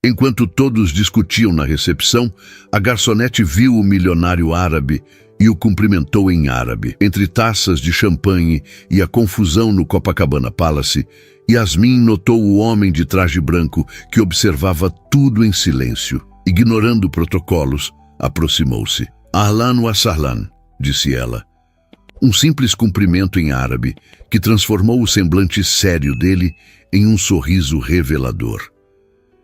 Enquanto todos discutiam na recepção, a garçonete viu o milionário árabe e o cumprimentou em árabe. Entre taças de champanhe e a confusão no Copacabana Palace, Yasmin notou o homem de traje branco que observava tudo em silêncio. Ignorando protocolos, aproximou-se. "Ahlan wa sahlan", disse ela. Um simples cumprimento em árabe que transformou o semblante sério dele em um sorriso revelador.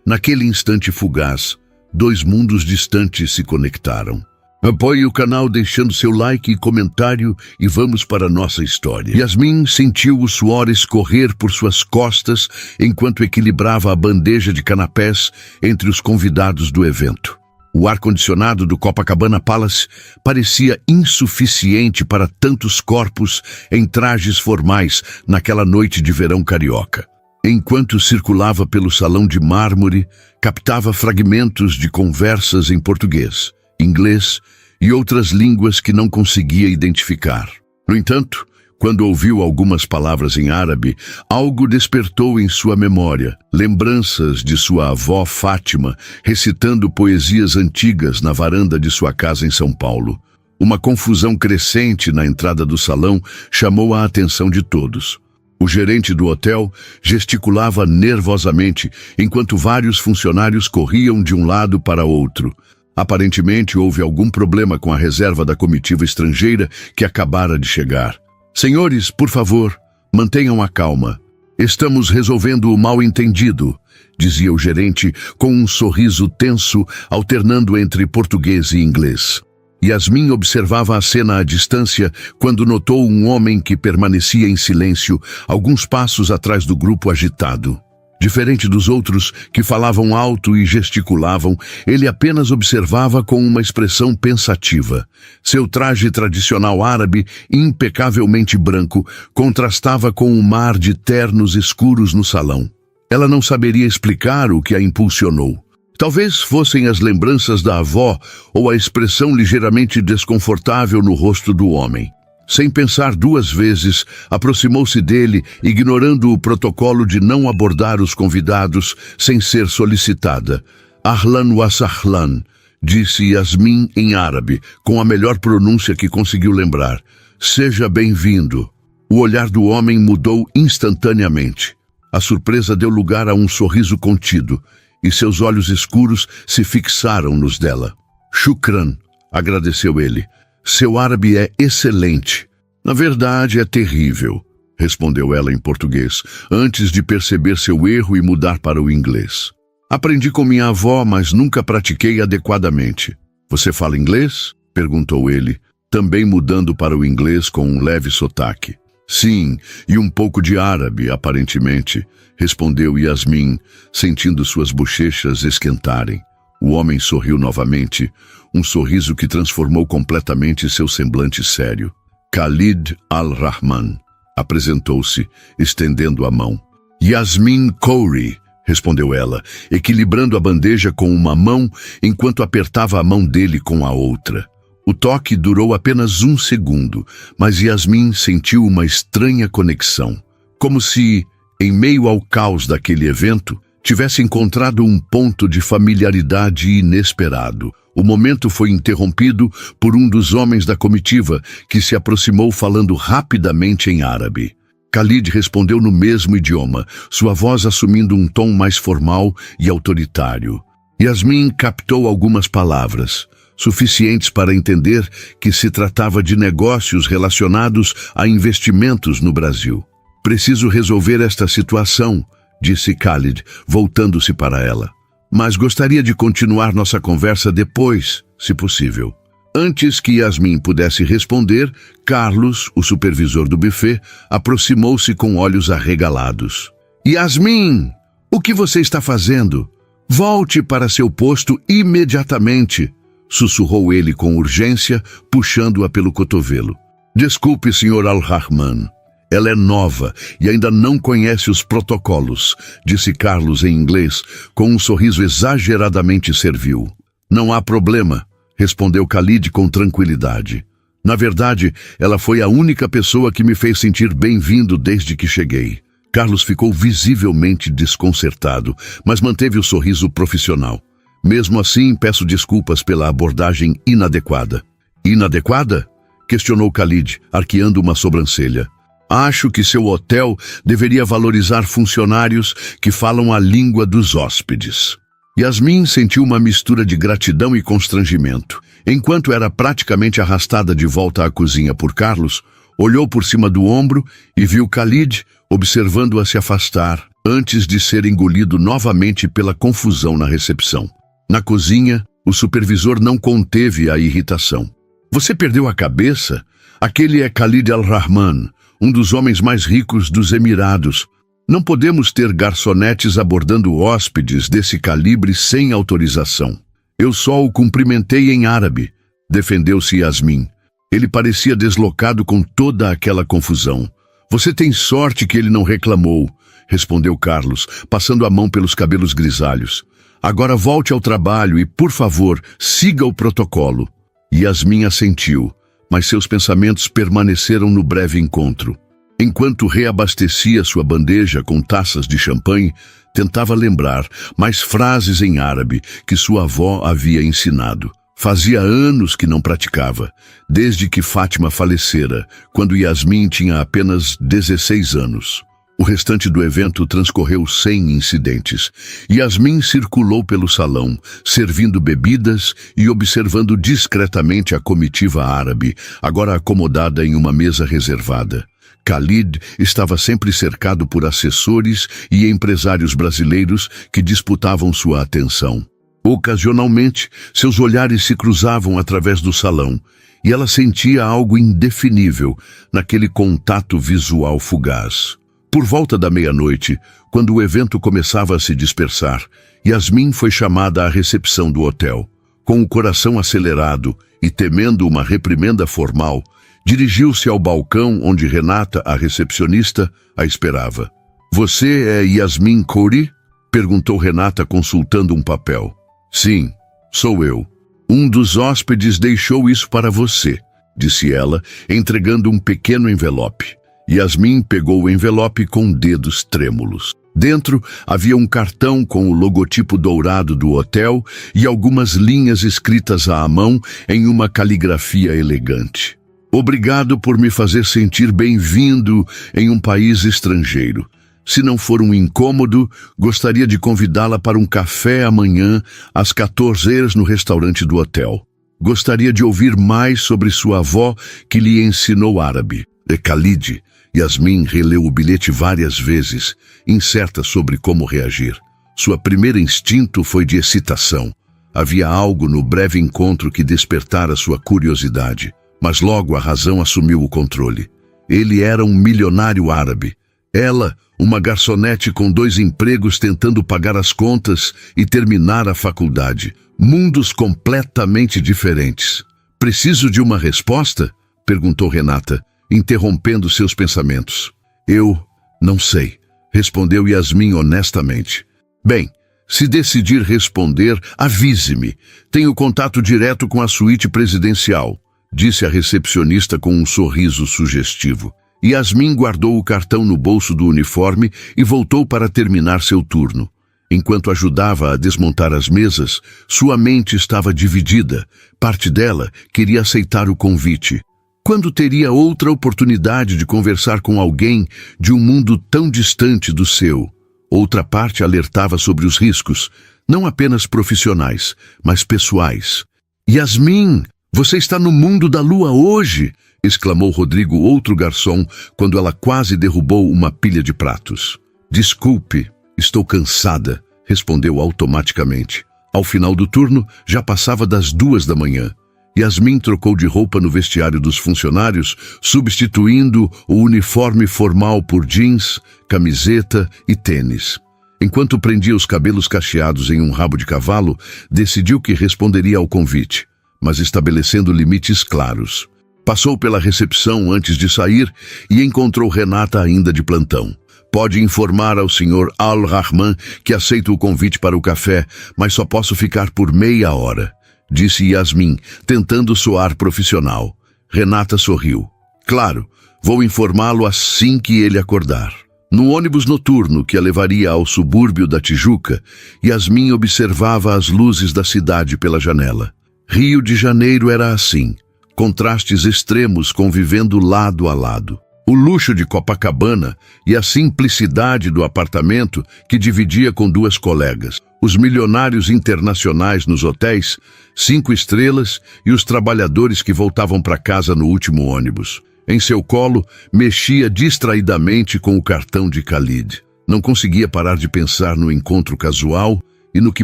Naquele instante fugaz, dois mundos distantes se conectaram. Apoie o canal deixando seu like e comentário e vamos para a nossa história. Yasmin sentiu o suor escorrer por suas costas enquanto equilibrava a bandeja de canapés entre os convidados do evento. O ar-condicionado do Copacabana Palace parecia insuficiente para tantos corpos em trajes formais naquela noite de verão carioca. Enquanto circulava pelo salão de mármore, captava fragmentos de conversas em português, inglês e outras línguas que não conseguia identificar. No entanto, quando ouviu algumas palavras em árabe, algo despertou em sua memória, lembranças de sua avó Fátima recitando poesias antigas na varanda de sua casa em São Paulo. Uma confusão crescente na entrada do salão chamou a atenção de todos. O gerente do hotel gesticulava nervosamente enquanto vários funcionários corriam de um lado para outro. Aparentemente houve algum problema com a reserva da comitiva estrangeira que acabara de chegar. "Senhores, por favor, mantenham a calma. Estamos resolvendo o mal-entendido", dizia o gerente com um sorriso tenso, alternando entre português e inglês. Yasmin observava a cena à distância quando notou um homem que permanecia em silêncio, alguns passos atrás do grupo agitado. Diferente dos outros, que falavam alto e gesticulavam, ele apenas observava com uma expressão pensativa. Seu traje tradicional árabe, impecavelmente branco, contrastava com um mar de ternos escuros no salão. Ela não saberia explicar o que a impulsionou. Talvez fossem as lembranças da avó ou a expressão ligeiramente desconfortável no rosto do homem. Sem pensar duas vezes, aproximou-se dele, ignorando o protocolo de não abordar os convidados sem ser solicitada. "Ahlan wa sahlan", disse Yasmin em árabe, com a melhor pronúncia que conseguiu lembrar. "Seja bem-vindo." O olhar do homem mudou instantaneamente. A surpresa deu lugar a um sorriso contido, e seus olhos escuros se fixaram nos dela. "Shukran", agradeceu ele. "Seu árabe é excelente." "Na verdade, é terrível", respondeu ela em português, antes de perceber seu erro e mudar para o inglês. "Aprendi com minha avó, mas nunca pratiquei adequadamente." "Você fala inglês?", perguntou ele, também mudando para o inglês com um leve sotaque. "Sim, e um pouco de árabe, aparentemente", respondeu Yasmin, sentindo suas bochechas esquentarem. O homem sorriu novamente, um sorriso que transformou completamente seu semblante sério. "Khalid Al-Rahman", apresentou-se, estendendo a mão. "Yasmin Khoury", respondeu ela, equilibrando a bandeja com uma mão enquanto apertava a mão dele com a outra. O toque durou apenas 1 segundo, mas Yasmin sentiu uma estranha conexão, como se, em meio ao caos daquele evento, tivesse encontrado um ponto de familiaridade inesperado. O momento foi interrompido por um dos homens da comitiva, que se aproximou falando rapidamente em árabe. Khalid respondeu no mesmo idioma, sua voz assumindo um tom mais formal e autoritário. Yasmin captou algumas palavras, suficientes para entender que se tratava de negócios relacionados a investimentos no Brasil. "Preciso resolver esta situação", disse Khalid, voltando-se para ela. "Mas gostaria de continuar nossa conversa depois, se possível." Antes que Yasmin pudesse responder, Carlos, o supervisor do buffet, aproximou-se com olhos arregalados. "Yasmin, o que você está fazendo? Volte para seu posto imediatamente", sussurrou ele com urgência, puxando-a pelo cotovelo. "Desculpe, Sr. Al-Rahman. Ela é nova e ainda não conhece os protocolos", disse Carlos em inglês, com um sorriso exageradamente servil. "Não há problema", respondeu Khalid com tranquilidade. "Na verdade, ela foi a única pessoa que me fez sentir bem-vindo desde que cheguei." Carlos ficou visivelmente desconcertado, mas manteve o sorriso profissional. Mesmo assim, peço desculpas pela abordagem inadequada. Inadequada? Questionou Khalid, arqueando uma sobrancelha. Acho que seu hotel deveria valorizar funcionários que falam a língua dos hóspedes. Yasmin sentiu uma mistura de gratidão e constrangimento. Enquanto era praticamente arrastada de volta à cozinha por Carlos, olhou por cima do ombro e viu Khalid observando-a se afastar, antes de ser engolido novamente pela confusão na recepção. Na cozinha, o supervisor não conteve a irritação. Você perdeu a cabeça? Aquele é Khalid Al-Rahman, um dos homens mais ricos dos Emirados. Não podemos ter garçonetes abordando hóspedes desse calibre sem autorização. Eu só o cumprimentei em árabe, defendeu-se Yasmin. Ele parecia deslocado com toda aquela confusão. Você tem sorte que ele não reclamou, respondeu Carlos, passando a mão pelos cabelos grisalhos. Agora volte ao trabalho e, por favor, siga o protocolo. Yasmin assentiu, mas seus pensamentos permaneceram no breve encontro. Enquanto reabastecia sua bandeja com taças de champanhe, tentava lembrar mais frases em árabe que sua avó havia ensinado. Fazia anos que não praticava, desde que Fátima falecera, quando Yasmin tinha apenas 16 anos. O restante do evento transcorreu sem incidentes. Yasmin circulou pelo salão, servindo bebidas e observando discretamente a comitiva árabe, agora acomodada em uma mesa reservada. Khalid estava sempre cercado por assessores e empresários brasileiros que disputavam sua atenção. Ocasionalmente, seus olhares se cruzavam através do salão, e ela sentia algo indefinível naquele contato visual fugaz. Por volta da meia-noite, quando o evento começava a se dispersar, Yasmin foi chamada à recepção do hotel. Com o coração acelerado e temendo uma reprimenda formal, dirigiu-se ao balcão onde Renata, a recepcionista, a esperava. «Você é Yasmin Khoury?» perguntou Renata, consultando um papel. «Sim, sou eu. Um dos hóspedes deixou isso para você», disse ela, entregando um pequeno envelope. Yasmin pegou o envelope com dedos trêmulos. Dentro havia um cartão com o logotipo dourado do hotel e algumas linhas escritas à mão em uma caligrafia elegante. «Obrigado por me fazer sentir bem-vindo em um país estrangeiro. Se não for um incômodo, gostaria de convidá-la para um café amanhã às 14 horas no restaurante do hotel. Gostaria de ouvir mais sobre sua avó que lhe ensinou árabe. É Khalid». Yasmin releu o bilhete várias vezes, incerta sobre como reagir. Sua primeira instinto foi de excitação. Havia algo no breve encontro que despertara sua curiosidade, mas logo a razão assumiu o controle. Ele era um milionário árabe. Ela, uma garçonete com 2 empregos tentando pagar as contas e terminar a faculdade. Mundos completamente diferentes. «Preciso de uma resposta?» perguntou Renata, interrompendo seus pensamentos. «Eu não sei», respondeu Yasmin honestamente. «Bem, se decidir responder, avise-me. Tenho contato direto com a suíte presidencial», disse a recepcionista com um sorriso sugestivo. Yasmin guardou o cartão no bolso do uniforme e voltou para terminar seu turno. Enquanto ajudava a desmontar as mesas, sua mente estava dividida. Parte dela queria aceitar o convite. Quando teria outra oportunidade de conversar com alguém de um mundo tão distante do seu? Outra parte alertava sobre os riscos, não apenas profissionais, mas pessoais. «Yasmin, você está no mundo da lua hoje!» exclamou Rodrigo, outro garçom, quando ela quase derrubou uma pilha de pratos. «Desculpe, estou cansada», respondeu automaticamente. Ao final do turno, já passava das 2 da manhã. Yasmin trocou de roupa no vestiário dos funcionários, substituindo o uniforme formal por jeans, camiseta e tênis. Enquanto prendia os cabelos cacheados em um rabo de cavalo, decidiu que responderia ao convite, mas estabelecendo limites claros. Passou pela recepção antes de sair e encontrou Renata ainda de plantão. «Pode informar ao Sr. Al-Rahman que aceito o convite para o café, mas só posso ficar por meia hora», disse Yasmin, tentando soar profissional. Renata sorriu. «Claro, vou informá-lo assim que ele acordar». No ônibus noturno que a levaria ao subúrbio da Tijuca, Yasmin observava as luzes da cidade pela janela. Rio de Janeiro era assim, contrastes extremos convivendo lado a lado. O luxo de Copacabana e a simplicidade do apartamento que dividia com duas colegas. Os milionários internacionais nos hotéis, 5 estrelas e os trabalhadores que voltavam para casa no último ônibus. Em seu colo, mexia distraidamente com o cartão de Khalid. Não conseguia parar de pensar no encontro casual e no que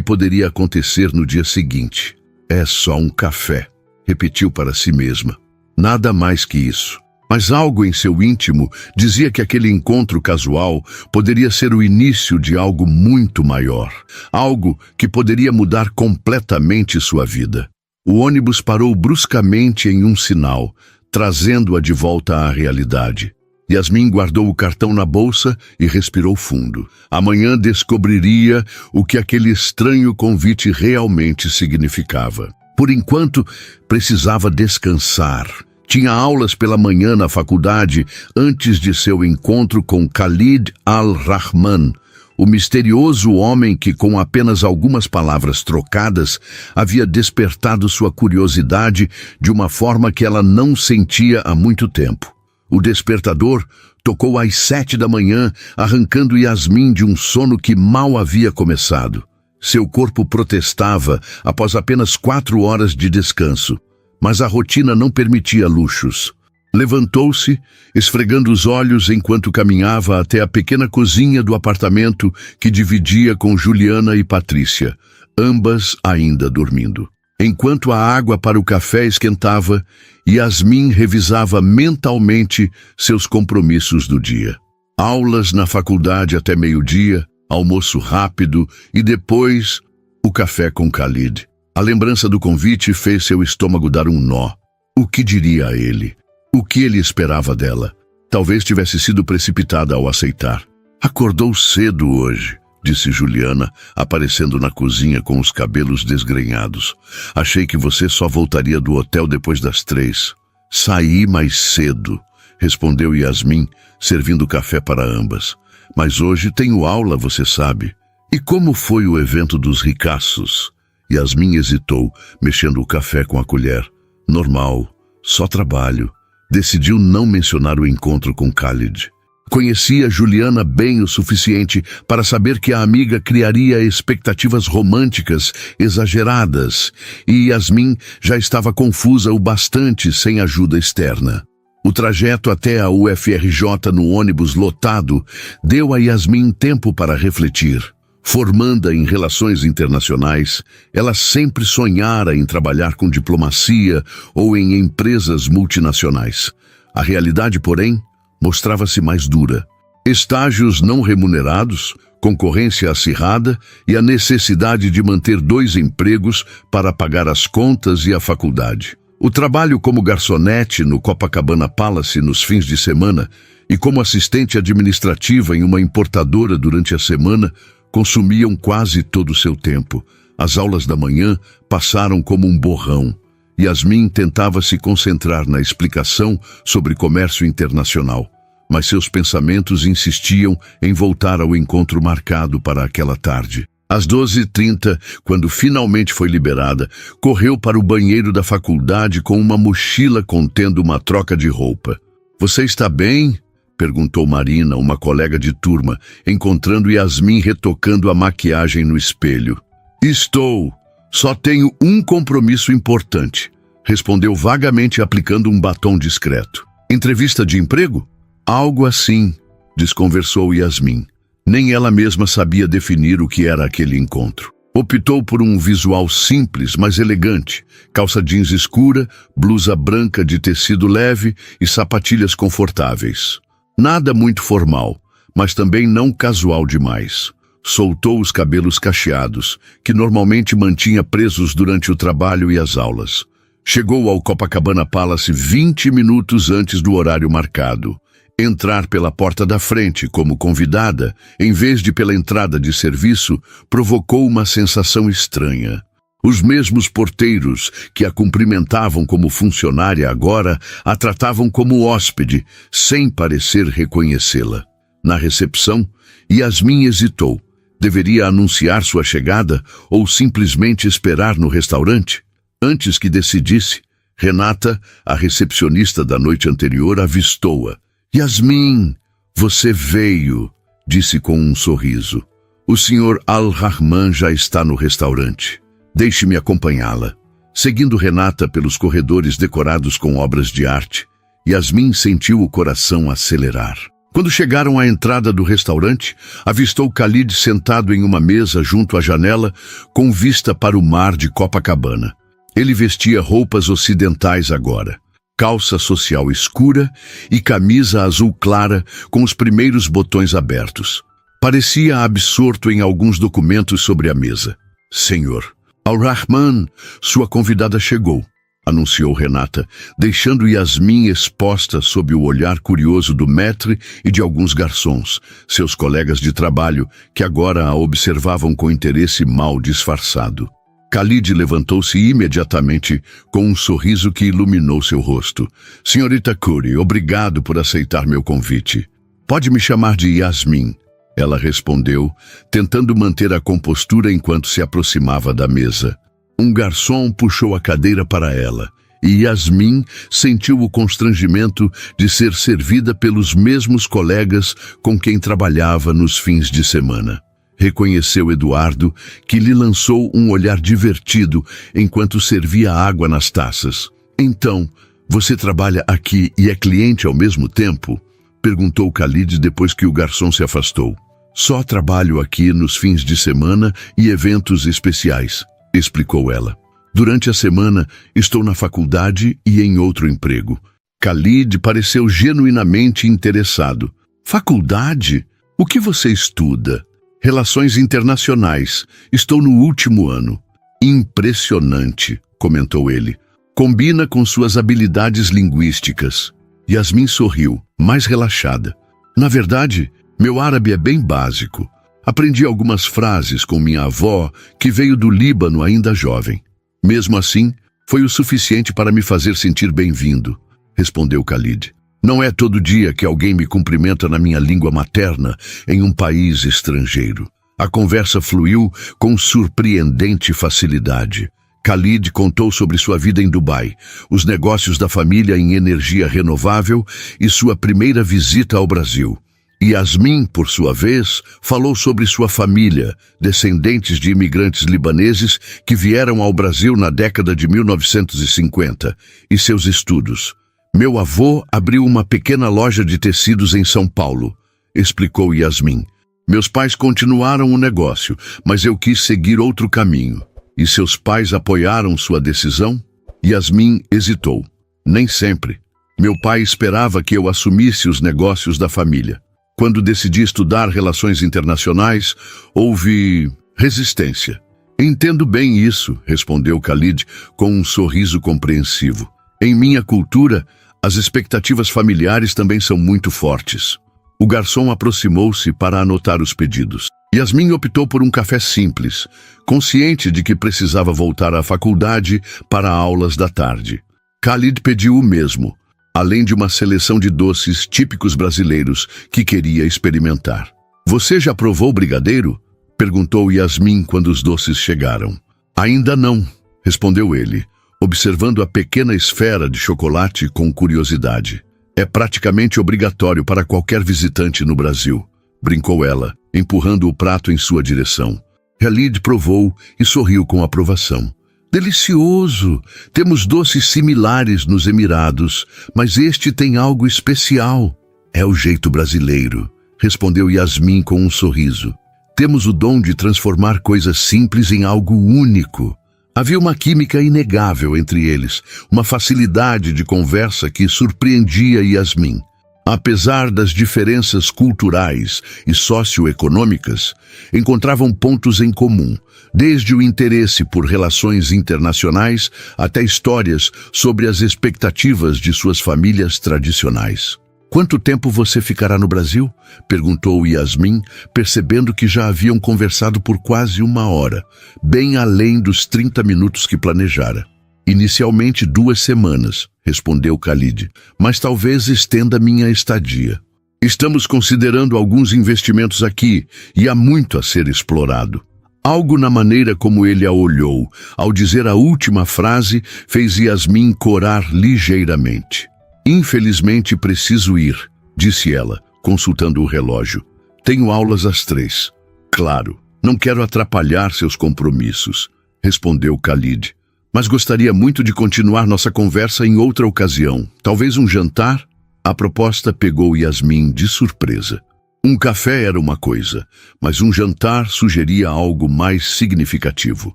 poderia acontecer no dia seguinte. É só um café, repetiu para si mesma. Nada mais que isso. Mas algo em seu íntimo dizia que aquele encontro casual poderia ser o início de algo muito maior. Algo que poderia mudar completamente sua vida. O ônibus parou bruscamente em um sinal, trazendo-a de volta à realidade. Yasmin guardou o cartão na bolsa e respirou fundo. Amanhã descobriria o que aquele estranho convite realmente significava. Por enquanto, precisava descansar. Tinha aulas pela manhã na faculdade antes de seu encontro com Khalid Al-Rahman, o misterioso homem que, com apenas algumas palavras trocadas, havia despertado sua curiosidade de uma forma que ela não sentia há muito tempo. O despertador tocou às 7 da manhã, arrancando Yasmin de um sono que mal havia começado. Seu corpo protestava após apenas 4 horas de descanso, mas a rotina não permitia luxos. Levantou-se, esfregando os olhos enquanto caminhava até a pequena cozinha do apartamento que dividia com Juliana e Patrícia, ambas ainda dormindo. Enquanto a água para o café esquentava, Yasmin revisava mentalmente seus compromissos do dia. Aulas na faculdade até meio-dia, almoço rápido e depois o café com Khalid. A lembrança do convite fez seu estômago dar um nó. O que diria a ele? O que ele esperava dela? Talvez tivesse sido precipitada ao aceitar. Acordou cedo hoje, disse Juliana, aparecendo na cozinha com os cabelos desgrenhados. Achei que você só voltaria do hotel depois das 3. Saí mais cedo, respondeu Yasmin, servindo café para ambas. Mas hoje tenho aula, você sabe. E como foi o evento dos ricaços? Yasmin hesitou, mexendo o café com a colher. Normal, só trabalho. Decidiu não mencionar o encontro com Khalid. Conhecia Juliana bem o suficiente para saber que a amiga criaria expectativas românticas exageradas, e Yasmin já estava confusa o bastante sem ajuda externa. O trajeto até a UFRJ no ônibus lotado deu a Yasmin tempo para refletir. Formanda em relações internacionais, ela sempre sonhara em trabalhar com diplomacia ou em empresas multinacionais. A realidade, porém, mostrava-se mais dura. Estágios não remunerados, concorrência acirrada e a necessidade de manter 2 empregos para pagar as contas e a faculdade. O trabalho como garçonete no Copacabana Palace nos fins de semana e como assistente administrativa em uma importadora durante a semana consumiam quase todo o seu tempo. As aulas da manhã passaram como um borrão. Yasmin tentava se concentrar na explicação sobre comércio internacional, mas seus pensamentos insistiam em voltar ao encontro marcado para aquela tarde. Às 12h30, quando finalmente foi liberada, correu para o banheiro da faculdade com uma mochila contendo uma troca de roupa. "Você está bem?" perguntou Marina, uma colega de turma, encontrando Yasmin retocando a maquiagem no espelho. "Estou. Só tenho um compromisso importante", respondeu vagamente aplicando um batom discreto. "Entrevista de emprego?" "Algo assim", desconversou Yasmin. Nem ela mesma sabia definir o que era aquele encontro. Optou por um visual simples, mas elegante. Calça jeans escura, blusa branca de tecido leve e sapatilhas confortáveis. Nada muito formal, mas também não casual demais. Soltou os cabelos cacheados, que normalmente mantinha presos durante o trabalho e as aulas. Chegou ao Copacabana Palace 20 minutos antes do horário marcado. Entrar pela porta da frente como convidada, em vez de pela entrada de serviço, provocou uma sensação estranha. Os mesmos porteiros que a cumprimentavam como funcionária agora a tratavam como hóspede, sem parecer reconhecê-la. Na recepção, Yasmin hesitou. Deveria anunciar sua chegada ou simplesmente esperar no restaurante? Antes que decidisse, Renata, a recepcionista da noite anterior, avistou-a. Yasmin, você veio, disse com um sorriso. O Sr. Al-Rahman já está no restaurante. Deixe-me acompanhá-la. Seguindo Renata pelos corredores decorados com obras de arte, Yasmin sentiu o coração acelerar. Quando chegaram à entrada do restaurante, avistou Khalid sentado em uma mesa junto à janela, com vista para o mar de Copacabana. Ele vestia roupas ocidentais agora, calça social escura e camisa azul clara com os primeiros botões abertos. Parecia absorto em alguns documentos sobre a mesa. Senhor, Al-Rahman, sua convidada chegou, anunciou Renata, deixando Yasmin exposta sob o olhar curioso do maître e de alguns garçons, seus colegas de trabalho, que agora a observavam com interesse mal disfarçado. Khalid levantou-se imediatamente com um sorriso que iluminou seu rosto. Senhorita Khoury, obrigado por aceitar meu convite. Pode me chamar de Yasmin, ela respondeu, tentando manter a compostura enquanto se aproximava da mesa. Um garçom puxou a cadeira para ela, e Yasmin sentiu o constrangimento de ser servida pelos mesmos colegas com quem trabalhava nos fins de semana. Reconheceu Eduardo, que lhe lançou um olhar divertido enquanto servia água nas taças. Então, você trabalha aqui e é cliente ao mesmo tempo? Perguntou Khalid depois que o garçom se afastou. Só trabalho aqui nos fins de semana e eventos especiais, explicou ela. Durante a semana, estou na faculdade e em outro emprego. Khalid pareceu genuinamente interessado. Faculdade? O que você estuda? Relações internacionais. Estou no último ano. Impressionante, comentou ele. Combina com suas habilidades linguísticas. Yasmin sorriu, mais relaxada. Na verdade, meu árabe é bem básico. Aprendi algumas frases com minha avó, que veio do Líbano ainda jovem. Mesmo assim, foi o suficiente para me fazer sentir bem-vindo, respondeu Khalid. Não é todo dia que alguém me cumprimenta na minha língua materna em um país estrangeiro. A conversa fluiu com surpreendente facilidade. Khalid contou sobre sua vida em Dubai, os negócios da família em energia renovável e sua primeira visita ao Brasil. Yasmin, por sua vez, falou sobre sua família, descendentes de imigrantes libaneses que vieram ao Brasil na década de 1950, e seus estudos. Meu avô abriu uma pequena loja de tecidos em São Paulo, explicou Yasmin. Meus pais continuaram o negócio, mas eu quis seguir outro caminho. E seus pais apoiaram sua decisão? Yasmin hesitou. Nem sempre. Meu pai esperava que eu assumisse os negócios da família. Quando decidi estudar relações internacionais, houve resistência. Entendo bem isso, respondeu Khalid com um sorriso compreensivo. Em minha cultura, as expectativas familiares também são muito fortes. O garçom aproximou-se para anotar os pedidos. Yasmin optou por um café simples, consciente de que precisava voltar à faculdade para aulas da tarde. Khalid pediu o mesmo, além de uma seleção de doces típicos brasileiros que queria experimentar. Você já provou brigadeiro? Perguntou Yasmin quando os doces chegaram. Ainda não, respondeu ele, observando a pequena esfera de chocolate com curiosidade. É praticamente obrigatório para qualquer visitante no Brasil, brincou ela, empurrando o prato em sua direção. Khalid provou e sorriu com aprovação. Delicioso! Temos doces similares nos Emirados, mas este tem algo especial. É o jeito brasileiro, respondeu Yasmin com um sorriso. Temos o dom de transformar coisas simples em algo único. Havia uma química inegável entre eles, uma facilidade de conversa que surpreendia Yasmin. Apesar das diferenças culturais e socioeconômicas, encontravam pontos em comum, desde o interesse por relações internacionais até histórias sobre as expectativas de suas famílias tradicionais. Quanto tempo você ficará no Brasil? Perguntou Yasmin, percebendo que já haviam conversado por quase 1 hora, bem além dos 30 minutos que planejara. Inicialmente 2 semanas, respondeu Khalid, mas talvez estenda minha estadia. Estamos considerando alguns investimentos aqui e há muito a ser explorado. Algo na maneira como ele a olhou, ao dizer a última frase, fez Yasmin corar ligeiramente. Infelizmente preciso ir, disse ela, consultando o relógio. Tenho aulas às 3. Claro, não quero atrapalhar seus compromissos, respondeu Khalid. Mas gostaria muito de continuar nossa conversa em outra ocasião. Talvez um jantar? A proposta pegou Yasmin de surpresa. Um café era uma coisa, mas um jantar sugeria algo mais significativo.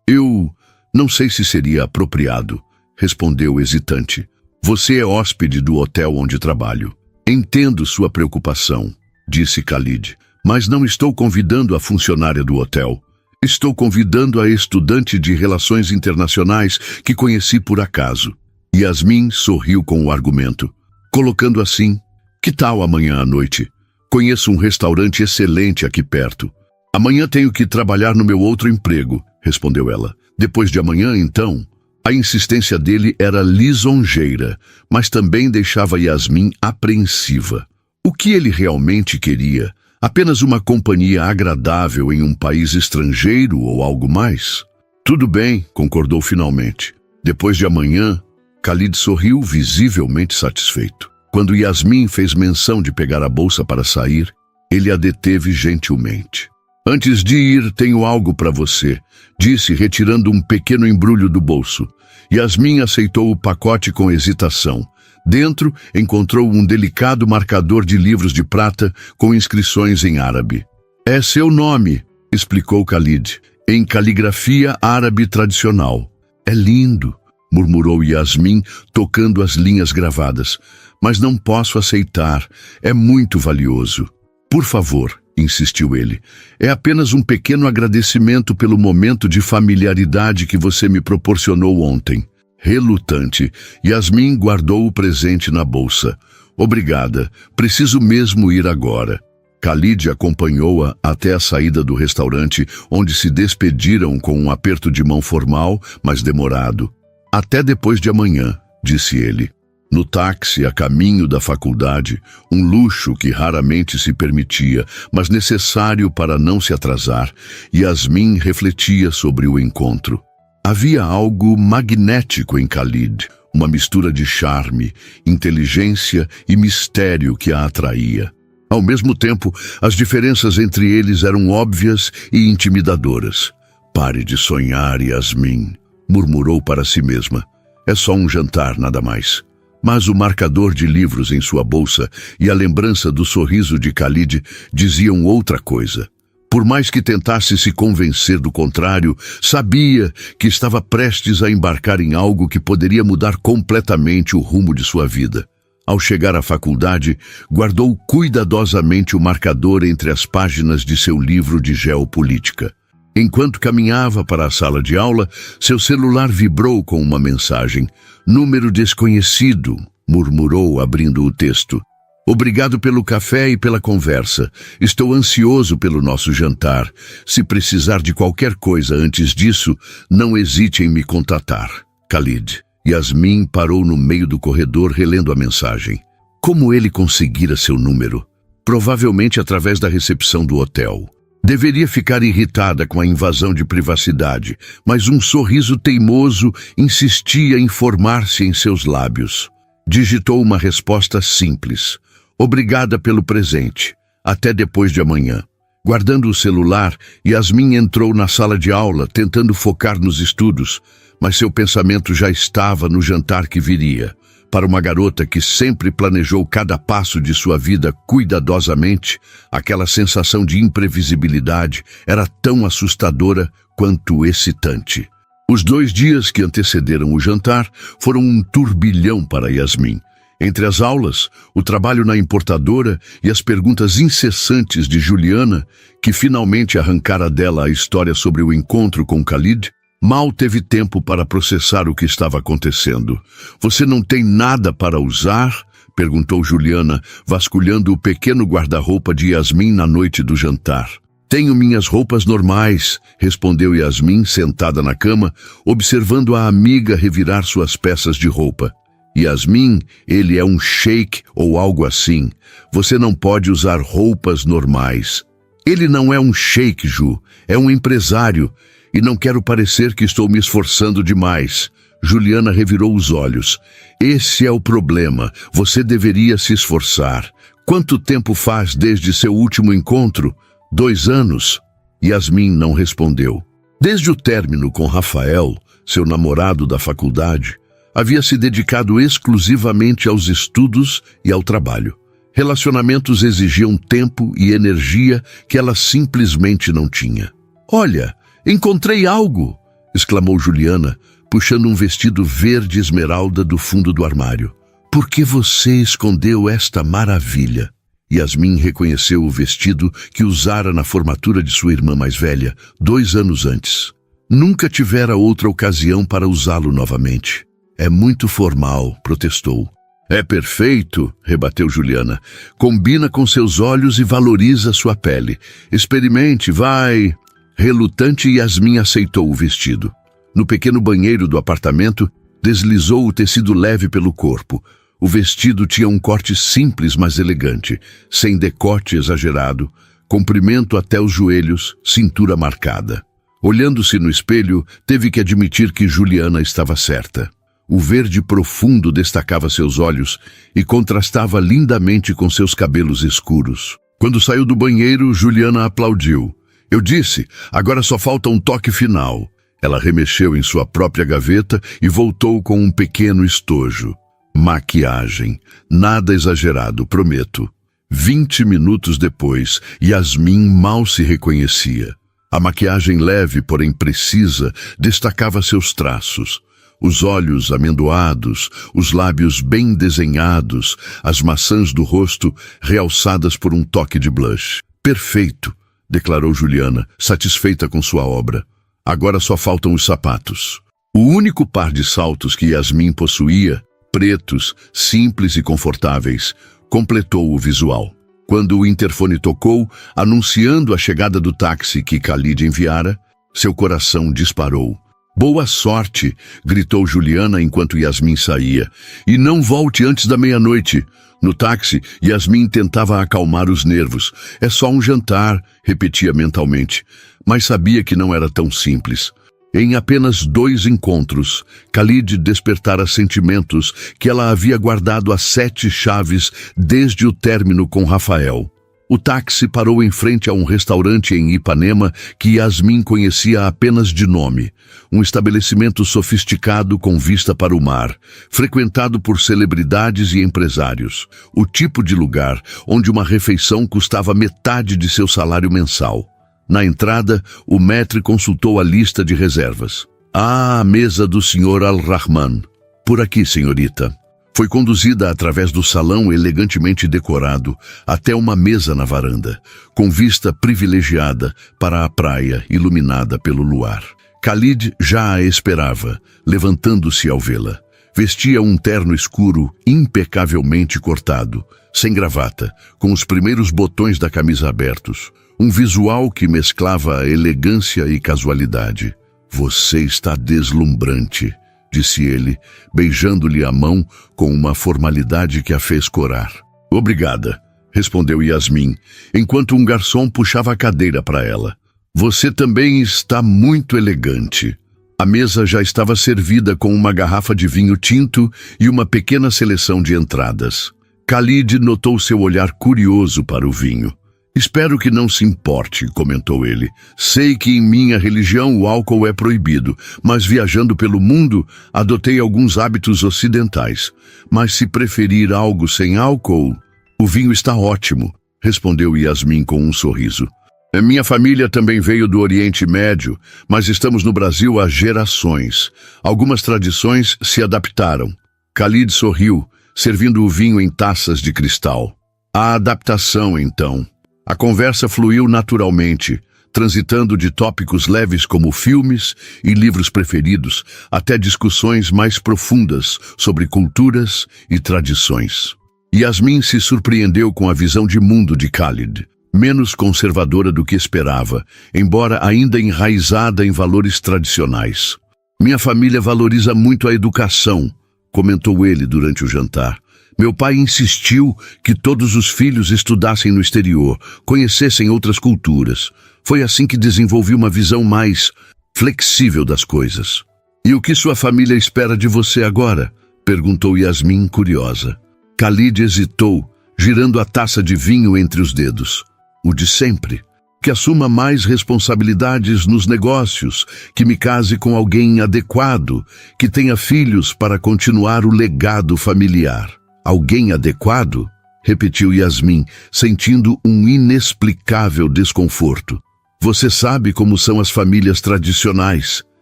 Eu não sei se seria apropriado, respondeu hesitante. Você é hóspede do hotel onde trabalho. Entendo sua preocupação, disse Khalid, mas não estou convidando a funcionária do hotel. Estou convidando a estudante de Relações Internacionais que conheci por acaso. Yasmin sorriu com o argumento, colocando assim, que tal amanhã à noite? Conheço um restaurante excelente aqui perto. Amanhã tenho que trabalhar no meu outro emprego, respondeu ela. Depois de amanhã, então? A insistência dele era lisonjeira, mas também deixava Yasmin apreensiva. O que ele realmente queria? Apenas uma companhia agradável em um país estrangeiro ou algo mais? Tudo bem, concordou finalmente. Depois de amanhã, Khalid sorriu visivelmente satisfeito. Quando Yasmin fez menção de pegar a bolsa para sair, ele a deteve gentilmente. Antes de ir, tenho algo para você, disse, retirando um pequeno embrulho do bolso. Yasmin aceitou o pacote com hesitação. Dentro, encontrou um delicado marcador de livros de prata com inscrições em árabe. É seu nome, explicou Khalid, em caligrafia árabe tradicional. É lindo, murmurou Yasmin, tocando as linhas gravadas. Mas não posso aceitar, é muito valioso. Por favor, insistiu ele, é apenas um pequeno agradecimento pelo momento de familiaridade que você me proporcionou ontem. Relutante, Yasmin guardou o presente na bolsa. Obrigada, preciso mesmo ir agora. Khalid acompanhou-a até a saída do restaurante, onde se despediram com um aperto de mão formal, mas demorado. Até depois de amanhã, disse ele. No táxi, a caminho da faculdade, um luxo que raramente se permitia, mas necessário para não se atrasar, Yasmin refletia sobre o encontro. Havia algo magnético em Khalid, uma mistura de charme, inteligência e mistério que a atraía. Ao mesmo tempo, as diferenças entre eles eram óbvias e intimidadoras. Pare de sonhar, Yasmin, murmurou para si mesma. É só um jantar, nada mais. Mas o marcador de livros em sua bolsa e a lembrança do sorriso de Khalid diziam outra coisa. Por mais que tentasse se convencer do contrário, sabia que estava prestes a embarcar em algo que poderia mudar completamente o rumo de sua vida. Ao chegar à faculdade, guardou cuidadosamente o marcador entre as páginas de seu livro de geopolítica. Enquanto caminhava para a sala de aula, seu celular vibrou com uma mensagem. Número desconhecido, murmurou, abrindo o texto. Obrigado pelo café e pela conversa. Estou ansioso pelo nosso jantar. Se precisar de qualquer coisa antes disso, não hesite em me contatar. Khalid. Yasmin parou no meio do corredor relendo a mensagem. Como ele conseguira seu número? Provavelmente através da recepção do hotel. Deveria ficar irritada com a invasão de privacidade, mas um sorriso teimoso insistia em formar-se em seus lábios. Digitou uma resposta simples. Obrigada pelo presente. Até depois de amanhã. Guardando o celular, Yasmin entrou na sala de aula, tentando focar nos estudos, mas seu pensamento já estava no jantar que viria. Para uma garota que sempre planejou cada passo de sua vida cuidadosamente, aquela sensação de imprevisibilidade era tão assustadora quanto excitante. Os 2 dias que antecederam o jantar foram um turbilhão para Yasmin. Entre as aulas, o trabalho na importadora e as perguntas incessantes de Juliana, que finalmente arrancara dela a história sobre o encontro com Khalid, mal teve tempo para processar o que estava acontecendo. Você não tem nada para usar? Perguntou Juliana, vasculhando o pequeno guarda-roupa de Yasmin na noite do jantar. Tenho minhas roupas normais, respondeu Yasmin, sentada na cama, observando a amiga revirar suas peças de roupa. Yasmin, ele é um sheik ou algo assim. Você não pode usar roupas normais. Ele não é um sheik, Ju. É um empresário. E não quero parecer que estou me esforçando demais. Juliana revirou os olhos. Esse é o problema. Você deveria se esforçar. Quanto tempo faz desde seu último encontro? 2 anos. Yasmin não respondeu. Desde o término com Rafael, seu namorado da faculdade, havia se dedicado exclusivamente aos estudos e ao trabalho. Relacionamentos exigiam tempo e energia que ela simplesmente não tinha. Olha, encontrei algo! Exclamou Juliana, puxando um vestido verde esmeralda do fundo do armário. Por que você escondeu esta maravilha? Yasmin reconheceu o vestido que usara na formatura de sua irmã mais velha, 2 anos antes. Nunca tivera outra ocasião para usá-lo novamente. É muito formal, protestou. É perfeito, rebateu Juliana. Combina com seus olhos e valoriza sua pele. Experimente, vai. Relutante, Yasmin aceitou o vestido. No pequeno banheiro do apartamento, deslizou o tecido leve pelo corpo. O vestido tinha um corte simples, mas elegante, sem decote exagerado, comprimento até os joelhos, cintura marcada. Olhando-se no espelho, teve que admitir que Juliana estava certa. O verde profundo destacava seus olhos e contrastava lindamente com seus cabelos escuros. Quando saiu do banheiro, Juliana aplaudiu. Eu disse, agora só falta um toque final. Ela remexeu em sua própria gaveta e voltou com um pequeno estojo. Maquiagem. Nada exagerado, prometo. 20 minutos depois, Yasmin mal se reconhecia. A maquiagem leve, porém precisa, destacava seus traços. Os olhos amendoados, os lábios bem desenhados, as maçãs do rosto realçadas por um toque de blush. Perfeito, declarou Juliana, satisfeita com sua obra. Agora só faltam os sapatos. O único par de saltos que Yasmin possuía, pretos, simples e confortáveis, completou o visual. Quando o interfone tocou, anunciando a chegada do táxi que Khalid enviara, seu coração disparou. Boa sorte, gritou Juliana enquanto Yasmin saía. E não volte antes da meia-noite. No táxi, Yasmin tentava acalmar os nervos. É só um jantar, repetia mentalmente. Mas sabia que não era tão simples. Em apenas 2 encontros, Khalid despertara sentimentos que ela havia guardado às 7 chaves desde o término com Rafael. O táxi parou em frente a um restaurante em Ipanema que Yasmin conhecia apenas de nome. Um estabelecimento sofisticado com vista para o mar, frequentado por celebridades e empresários. O tipo de lugar onde uma refeição custava metade de seu salário mensal. Na entrada, o maître consultou a lista de reservas. A mesa do Sr. Al-Rahman. Por aqui, senhorita. Foi conduzida através do salão elegantemente decorado até uma mesa na varanda, com vista privilegiada para a praia iluminada pelo luar. Khalid já a esperava, levantando-se ao vê-la. Vestia um terno escuro impecavelmente cortado, sem gravata, com os primeiros botões da camisa abertos. Um visual que mesclava elegância e casualidade. Você está deslumbrante, disse ele, beijando-lhe a mão com uma formalidade que a fez corar. Obrigada, respondeu Yasmin, enquanto um garçom puxava a cadeira para ela. Você também está muito elegante. A mesa já estava servida com uma garrafa de vinho tinto e uma pequena seleção de entradas. Khalid notou seu olhar curioso para o vinho. Espero que não se importe, comentou ele. Sei que em minha religião o álcool é proibido, mas viajando pelo mundo, adotei alguns hábitos ocidentais. Mas se preferir algo sem álcool, o vinho está ótimo, respondeu Yasmin com um sorriso. Minha família também veio do Oriente Médio, mas estamos no Brasil há gerações. Algumas tradições se adaptaram. Khalid sorriu, servindo o vinho em taças de cristal. A adaptação, então. A conversa fluiu naturalmente, transitando de tópicos leves como filmes e livros preferidos até discussões mais profundas sobre culturas e tradições. Yasmin se surpreendeu com a visão de mundo de Khalid, menos conservadora do que esperava, embora ainda enraizada em valores tradicionais. Minha família valoriza muito a educação, comentou ele durante o jantar. Meu pai insistiu que todos os filhos estudassem no exterior, conhecessem outras culturas. Foi assim que desenvolvi uma visão mais flexível das coisas. E o que sua família espera de você agora? Perguntou Yasmin, curiosa. Khalid hesitou, girando a taça de vinho entre os dedos. O de sempre. Que assuma mais responsabilidades nos negócios, que me case com alguém adequado, que tenha filhos para continuar o legado familiar. Alguém adequado? Repetiu Yasmin, sentindo um inexplicável desconforto. Você sabe como são as famílias tradicionais,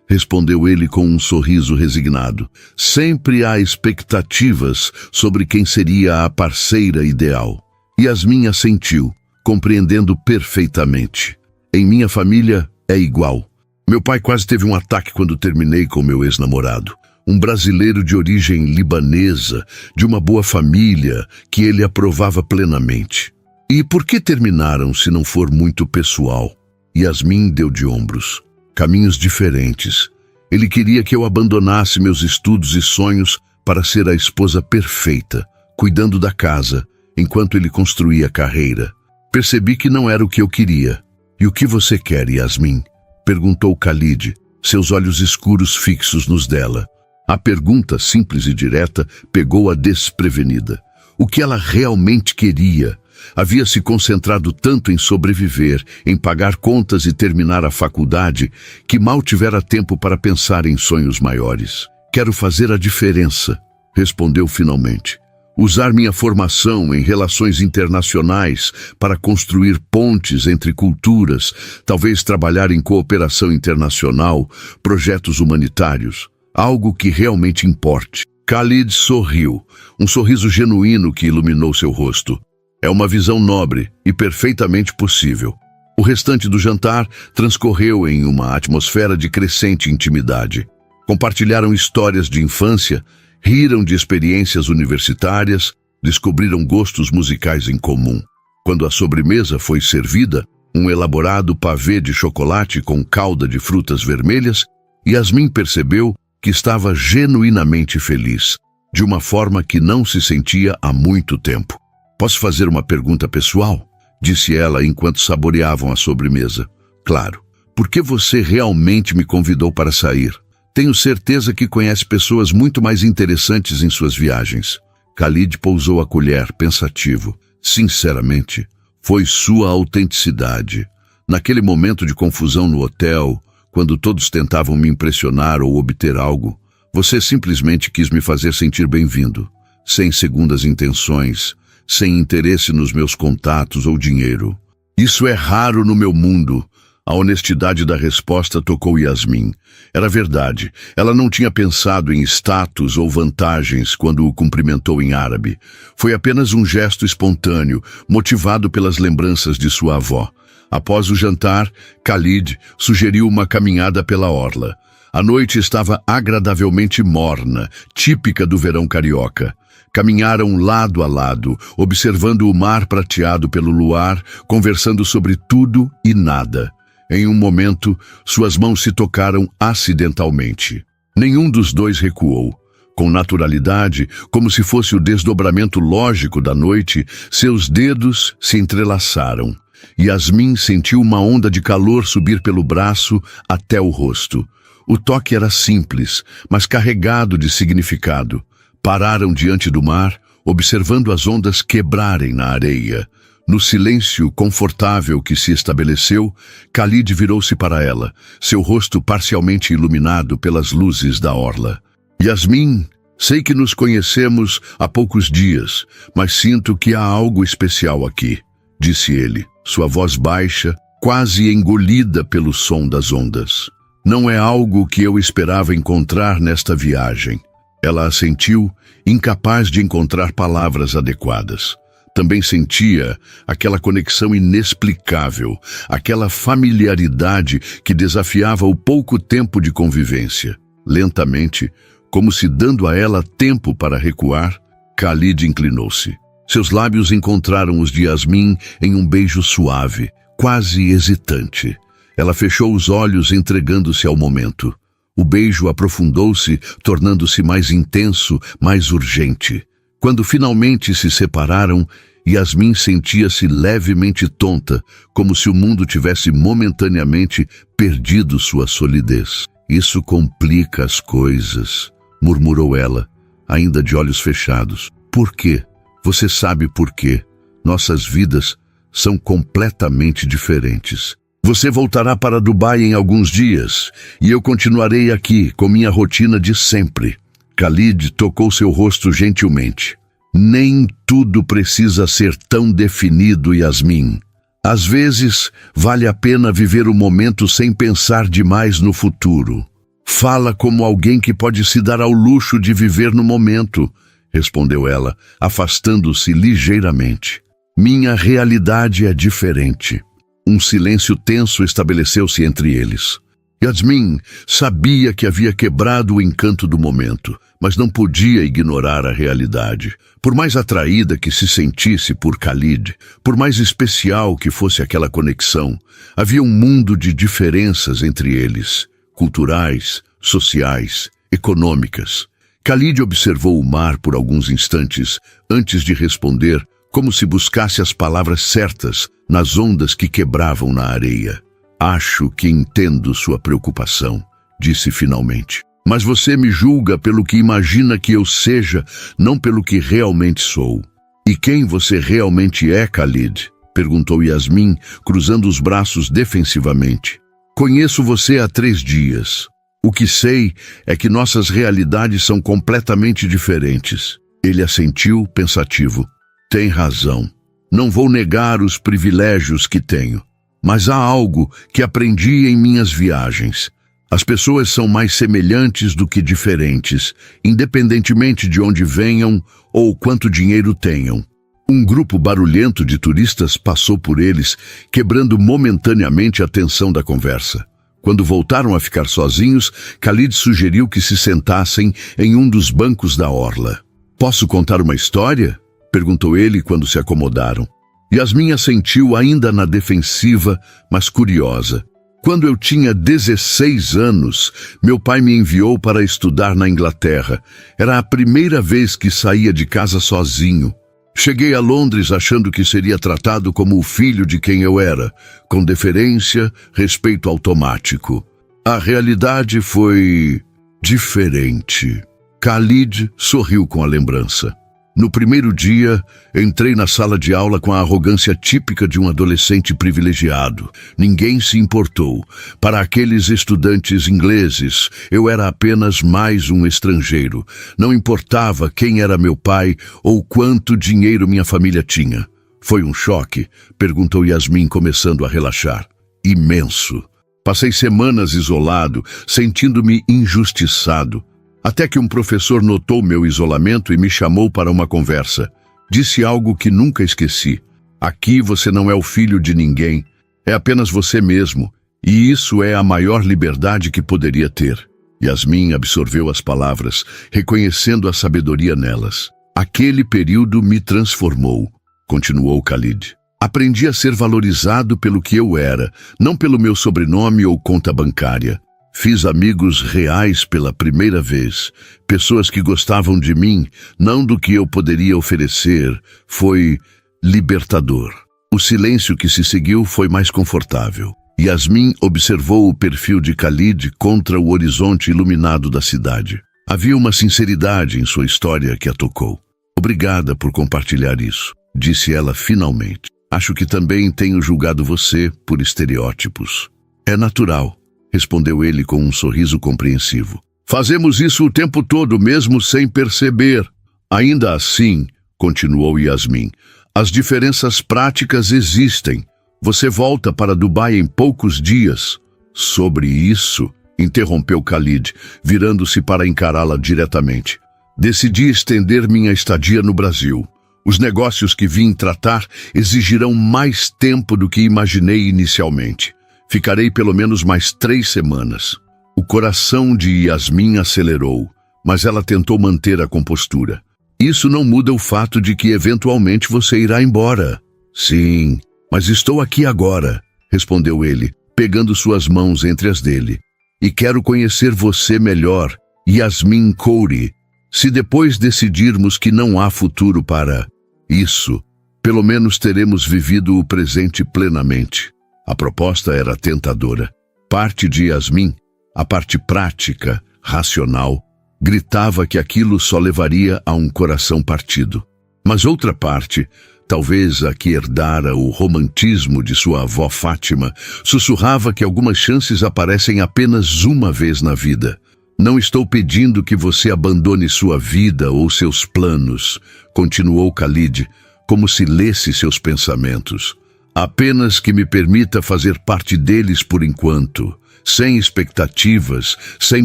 respondeu ele com um sorriso resignado. Sempre há expectativas sobre quem seria a parceira ideal. Yasmin assentiu, compreendendo perfeitamente. Em minha família é igual. Meu pai quase teve um ataque quando terminei com meu ex-namorado. Um brasileiro de origem libanesa, de uma boa família, que ele aprovava plenamente. E por que terminaram se não for muito pessoal? Yasmin deu de ombros. Caminhos diferentes. Ele queria que eu abandonasse meus estudos e sonhos para ser a esposa perfeita, cuidando da casa, enquanto ele construía a carreira. Percebi que não era o que eu queria. E o que você quer, Yasmin? Perguntou Khalid, seus olhos escuros fixos nos dela. A pergunta, simples e direta, pegou-a desprevenida. O que ela realmente queria? Havia se concentrado tanto em sobreviver, em pagar contas e terminar a faculdade, que mal tivera tempo para pensar em sonhos maiores. Quero fazer a diferença, respondeu finalmente. Usar minha formação em relações internacionais para construir pontes entre culturas, talvez trabalhar em cooperação internacional, projetos humanitários. Algo que realmente importe. Khalid sorriu, um sorriso genuíno que iluminou seu rosto. É uma visão nobre e perfeitamente possível. O restante do jantar transcorreu em uma atmosfera de crescente intimidade. Compartilharam histórias de infância, riram de experiências universitárias, descobriram gostos musicais em comum. Quando a sobremesa foi servida, um elaborado pavê de chocolate com calda de frutas vermelhas, Yasmin percebeu que estava genuinamente feliz, de uma forma que não se sentia há muito tempo. Posso fazer uma pergunta pessoal? Disse ela enquanto saboreavam a sobremesa. Claro. Por que você realmente me convidou para sair? Tenho certeza que conhece pessoas muito mais interessantes em suas viagens. Khalid pousou a colher, pensativo. Sinceramente, foi sua autenticidade. Naquele momento de confusão no hotel, quando todos tentavam me impressionar ou obter algo, você simplesmente quis me fazer sentir bem-vindo, sem segundas intenções, sem interesse nos meus contatos ou dinheiro. Isso é raro no meu mundo. A honestidade da resposta tocou Yasmin. Era verdade. Ela não tinha pensado em status ou vantagens quando o cumprimentou em árabe. Foi apenas um gesto espontâneo, motivado pelas lembranças de sua avó. Após o jantar, Khalid sugeriu uma caminhada pela orla. A noite estava agradavelmente morna, típica do verão carioca. Caminharam lado a lado, observando o mar prateado pelo luar, conversando sobre tudo e nada. Em um momento, suas mãos se tocaram acidentalmente. Nenhum dos dois recuou. Com naturalidade, como se fosse o desdobramento lógico da noite, seus dedos se entrelaçaram. Yasmin sentiu uma onda de calor subir pelo braço até o rosto. O toque era simples, mas carregado de significado. Pararam diante do mar, observando as ondas quebrarem na areia. No silêncio confortável que se estabeleceu, Khalid virou-se para ela, seu rosto parcialmente iluminado pelas luzes da orla. Yasmin, sei que nos conhecemos há poucos dias, mas sinto que há algo especial aqui, disse ele, sua voz baixa, quase engolida pelo som das ondas. Não é algo que eu esperava encontrar nesta viagem. Ela assentiu, incapaz de encontrar palavras adequadas. Também sentia aquela conexão inexplicável, aquela familiaridade que desafiava o pouco tempo de convivência. Lentamente, como se dando a ela tempo para recuar, Khalid inclinou-se. Seus lábios encontraram os de Yasmin em um beijo suave, quase hesitante. Ela fechou os olhos entregando-se ao momento. O beijo aprofundou-se, tornando-se mais intenso, mais urgente. Quando finalmente se separaram, Yasmin sentia-se levemente tonta, como se o mundo tivesse momentaneamente perdido sua solidez. Isso complica as coisas, murmurou ela, ainda de olhos fechados. Por quê? Você sabe por quê? Nossas vidas são completamente diferentes. Você voltará para Dubai em alguns dias, e eu continuarei aqui com minha rotina de sempre. Khalid tocou seu rosto gentilmente. Nem tudo precisa ser tão definido, Yasmin. Às vezes, vale a pena viver o momento sem pensar demais no futuro. Fala como alguém que pode se dar ao luxo de viver no momento, respondeu ela, afastando-se ligeiramente. Minha realidade é diferente. Um silêncio tenso estabeleceu-se entre eles. Yasmin sabia que havia quebrado o encanto do momento, mas não podia ignorar a realidade. Por mais atraída que se sentisse por Khalid, por mais especial que fosse aquela conexão, havia um mundo de diferenças entre eles, culturais, sociais, econômicas. Khalid observou o mar por alguns instantes antes de responder, como se buscasse as palavras certas nas ondas que quebravam na areia. Acho que entendo sua preocupação, disse finalmente. Mas você me julga pelo que imagina que eu seja, não pelo que realmente sou. E quem você realmente é, Khalid? Perguntou Yasmin, cruzando os braços defensivamente. Conheço você há 3 dias. O que sei é que nossas realidades são completamente diferentes. Ele assentiu, pensativo. Tem razão. Não vou negar os privilégios que tenho. Mas há algo que aprendi em minhas viagens. As pessoas são mais semelhantes do que diferentes, independentemente de onde venham ou quanto dinheiro tenham. Um grupo barulhento de turistas passou por eles, quebrando momentaneamente a tensão da conversa. Quando voltaram a ficar sozinhos, Khalid sugeriu que se sentassem em um dos bancos da orla. Posso contar uma história? Perguntou ele quando se acomodaram. Yasmin assentiu ainda na defensiva, mas curiosa. Quando eu tinha 16 anos, meu pai me enviou para estudar na Inglaterra. Era a primeira vez que saía de casa sozinho. Cheguei a Londres achando que seria tratado como o filho de quem eu era, com deferência, respeito automático. A realidade foi diferente. Khalid sorriu com a lembrança. No primeiro dia, entrei na sala de aula com a arrogância típica de um adolescente privilegiado. Ninguém se importou. Para aqueles estudantes ingleses, eu era apenas mais um estrangeiro. Não importava quem era meu pai ou quanto dinheiro minha família tinha. Foi um choque? Perguntou Yasmin, começando a relaxar. Imenso. Passei semanas isolado, sentindo-me injustiçado. Até que um professor notou meu isolamento e me chamou para uma conversa. Disse algo que nunca esqueci. Aqui você não é o filho de ninguém, é apenas você mesmo, e isso é a maior liberdade que poderia ter. Yasmin absorveu as palavras, reconhecendo a sabedoria nelas. Aquele período me transformou, continuou Khalid. Aprendi a ser valorizado pelo que eu era, não pelo meu sobrenome ou conta bancária. Fiz amigos reais pela primeira vez, pessoas que gostavam de mim, não do que eu poderia oferecer. Foi libertador. O silêncio que se seguiu foi mais confortável. Yasmin observou o perfil de Khalid contra o horizonte iluminado da cidade. Havia uma sinceridade em sua história que a tocou. Obrigada por compartilhar isso, disse ela finalmente. Acho que também tenho julgado você por estereótipos. É natural. Respondeu ele com um sorriso compreensivo. Fazemos isso o tempo todo, mesmo sem perceber. Ainda assim, continuou Yasmin, as diferenças práticas existem. Você volta para Dubai em poucos dias. Sobre isso, interrompeu Khalid, virando-se para encará-la diretamente. Decidi estender minha estadia no Brasil. Os negócios que vim tratar exigirão mais tempo do que imaginei inicialmente. Ficarei pelo menos mais 3 semanas. O coração de Yasmin acelerou, mas ela tentou manter a compostura. Isso não muda o fato de que eventualmente você irá embora. Sim, mas estou aqui agora, respondeu ele, pegando suas mãos entre as dele. E quero conhecer você melhor, Yasmin Khoury. Se depois decidirmos que não há futuro para isso, pelo menos teremos vivido o presente plenamente. A proposta era tentadora. Parte de Yasmin, a parte prática, racional, gritava que aquilo só levaria a um coração partido. Mas outra parte, talvez a que herdara o romantismo de sua avó Fátima, sussurrava que algumas chances aparecem apenas uma vez na vida. Não estou pedindo que você abandone sua vida ou seus planos, continuou Khalid, como se lesse seus pensamentos. Apenas que me permita fazer parte deles por enquanto, sem expectativas, sem